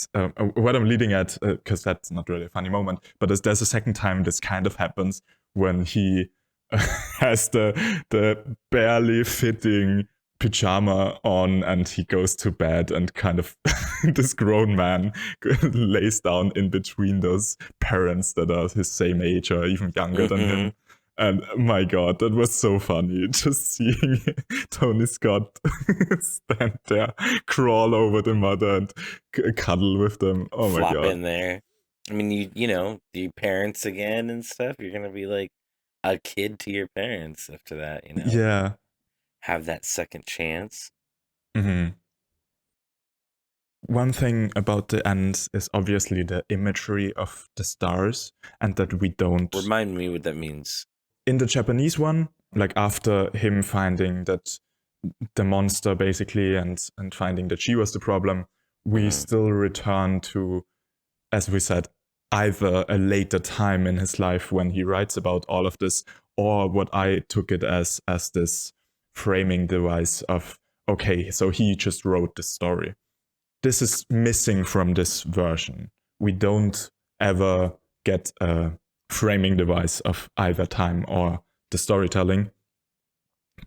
what I'm leading at, because that's not really a funny moment, but there's a second time this kind of happens when he has the barely fitting pajama on and he goes to bed, and kind of this grown man lays down in between those parents that are his same age or even younger than him. And my God, that was so funny. Just seeing Tony Scott stand there, crawl over the mother and cuddle with them. Oh my God. Flop in there. I mean, you know, the parents again and stuff. You're going to be like a kid to your parents after that, you know? Yeah. Have that second chance. Mm-hmm. One thing about the end is obviously the imagery of the stars, and that we don't... Remind me what that means. In the Japanese one, like after him finding that the monster basically and finding that she was the problem, we still return to, as we said, either a later time in his life when he writes about all of this, or what I took it as this framing device of, okay, so he just wrote the story. This is missing from this version. We don't ever get a framing device of either time or the storytelling.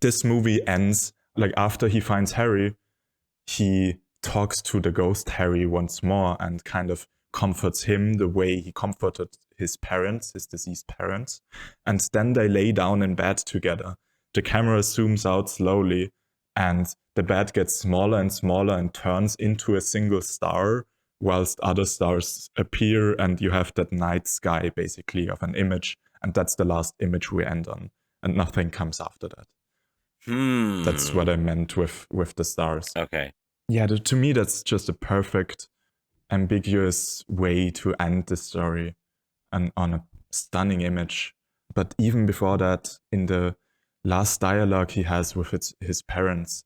This movie ends, like after he finds Harry, he talks to the ghost Harry once more and kind of comforts him the way he comforted his parents, his deceased parents. And then they lay down in bed together. The camera zooms out slowly and the bed gets smaller and smaller and turns into a single star, whilst other stars appear, and you have that night sky basically of an image and that's the last image we end on, and nothing comes after that. That's what I meant with the stars. Okay. Yeah, to me, that's just a perfect, ambiguous way to end the story, and on a stunning image. But even before that, in the last dialogue he has with his parents,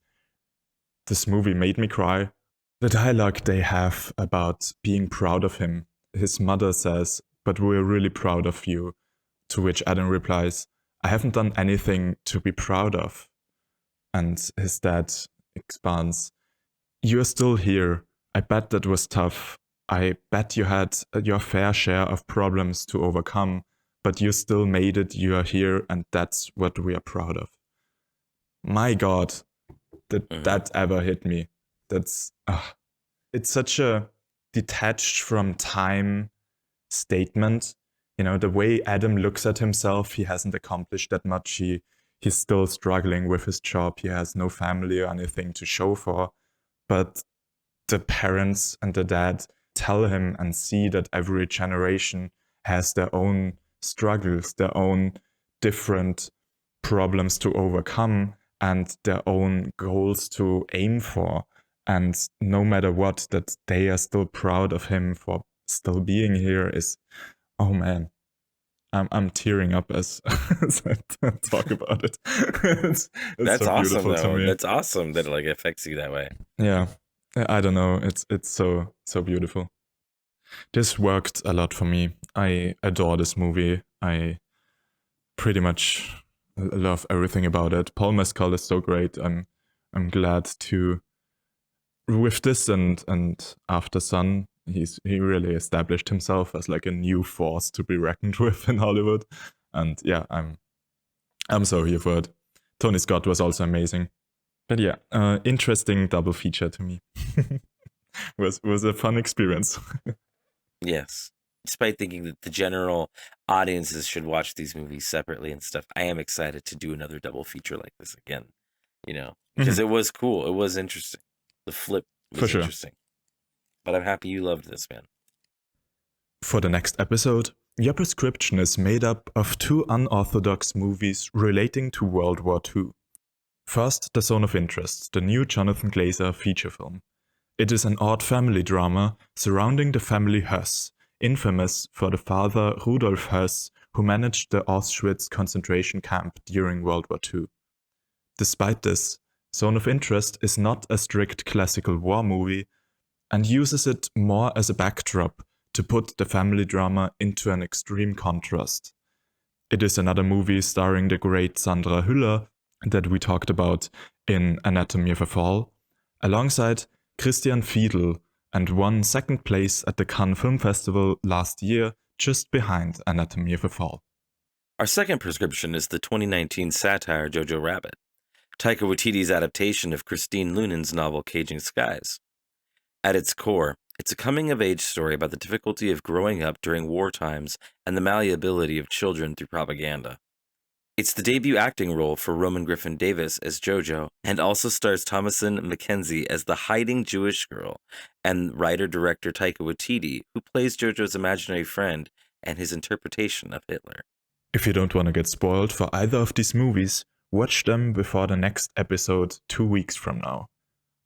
this movie made me cry. The dialogue they have about being proud of him. His mother says, "But we're really proud of you." To which Adam replies, "I haven't done anything to be proud of." And his dad expands, "You're still here. I bet that was tough. I bet you had your fair share of problems to overcome, but you still made it. You are here, and that's what we are proud of." My God, that ever hit me. That's it's such a detached from time statement. You know, the way Adam looks at himself, he hasn't accomplished that much. He's still struggling with his job. He has no family or anything to show for. But the parents and the dad tell him and see that every generation has their own struggles, their own different problems to overcome, and their own goals to aim for. And no matter what, that they are still proud of him for still being here is, oh man, I'm tearing up as I talk about it. It's That's so awesome, beautiful to though. me. That's awesome that it like affects you that way. Yeah, I don't know. It's so beautiful. This worked a lot for me. I adore this movie. I pretty much love everything about it. Paul Mescal is so great. I'm glad to with this and After Sun. He really established himself as like a new force to be reckoned with in Hollywood, and yeah, I'm so here for it. Tony Scott was also amazing, but yeah, interesting double feature to me. was a fun experience. Yes. Despite thinking that the general audiences should watch these movies separately and stuff, I am excited to do another double feature like this again, because it was cool. It was interesting. The flip was For sure. interesting. But I'm happy you loved this, man. For the next episode, your prescription is made up of 2 unorthodox movies relating to World War II. First, The Zone of Interest, the new Jonathan Glazer feature film. It is an odd family drama surrounding the family Höss, infamous for the father Rudolf Höss, who managed the Auschwitz concentration camp during World War II. Despite this, Zone of Interest is not a strict classical war movie and uses it more as a backdrop to put the family drama into an extreme contrast. It is another movie starring the great Sandra Hüller that we talked about in Anatomy of a Fall, alongside Christian Fiedel, and won 2nd place at the Cannes Film Festival last year, just behind Anatomy of a Fall. Our second prescription is the 2019 satire Jojo Rabbit, Taika Waititi's adaptation of Christine Lunen's novel Caging Skies. At its core, it's a coming-of-age story about the difficulty of growing up during war times and the malleability of children through propaganda. It's the debut acting role for Roman Griffin Davis as Jojo, and also stars Thomasin McKenzie as the hiding Jewish girl, and writer-director Taika Waititi, who plays Jojo's imaginary friend and his interpretation of Hitler. If you don't want to get spoiled for either of these movies, watch them before the next episode 2 weeks from now.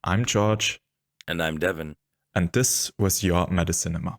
I'm George. And I'm Devyn. And this was your Medicinema.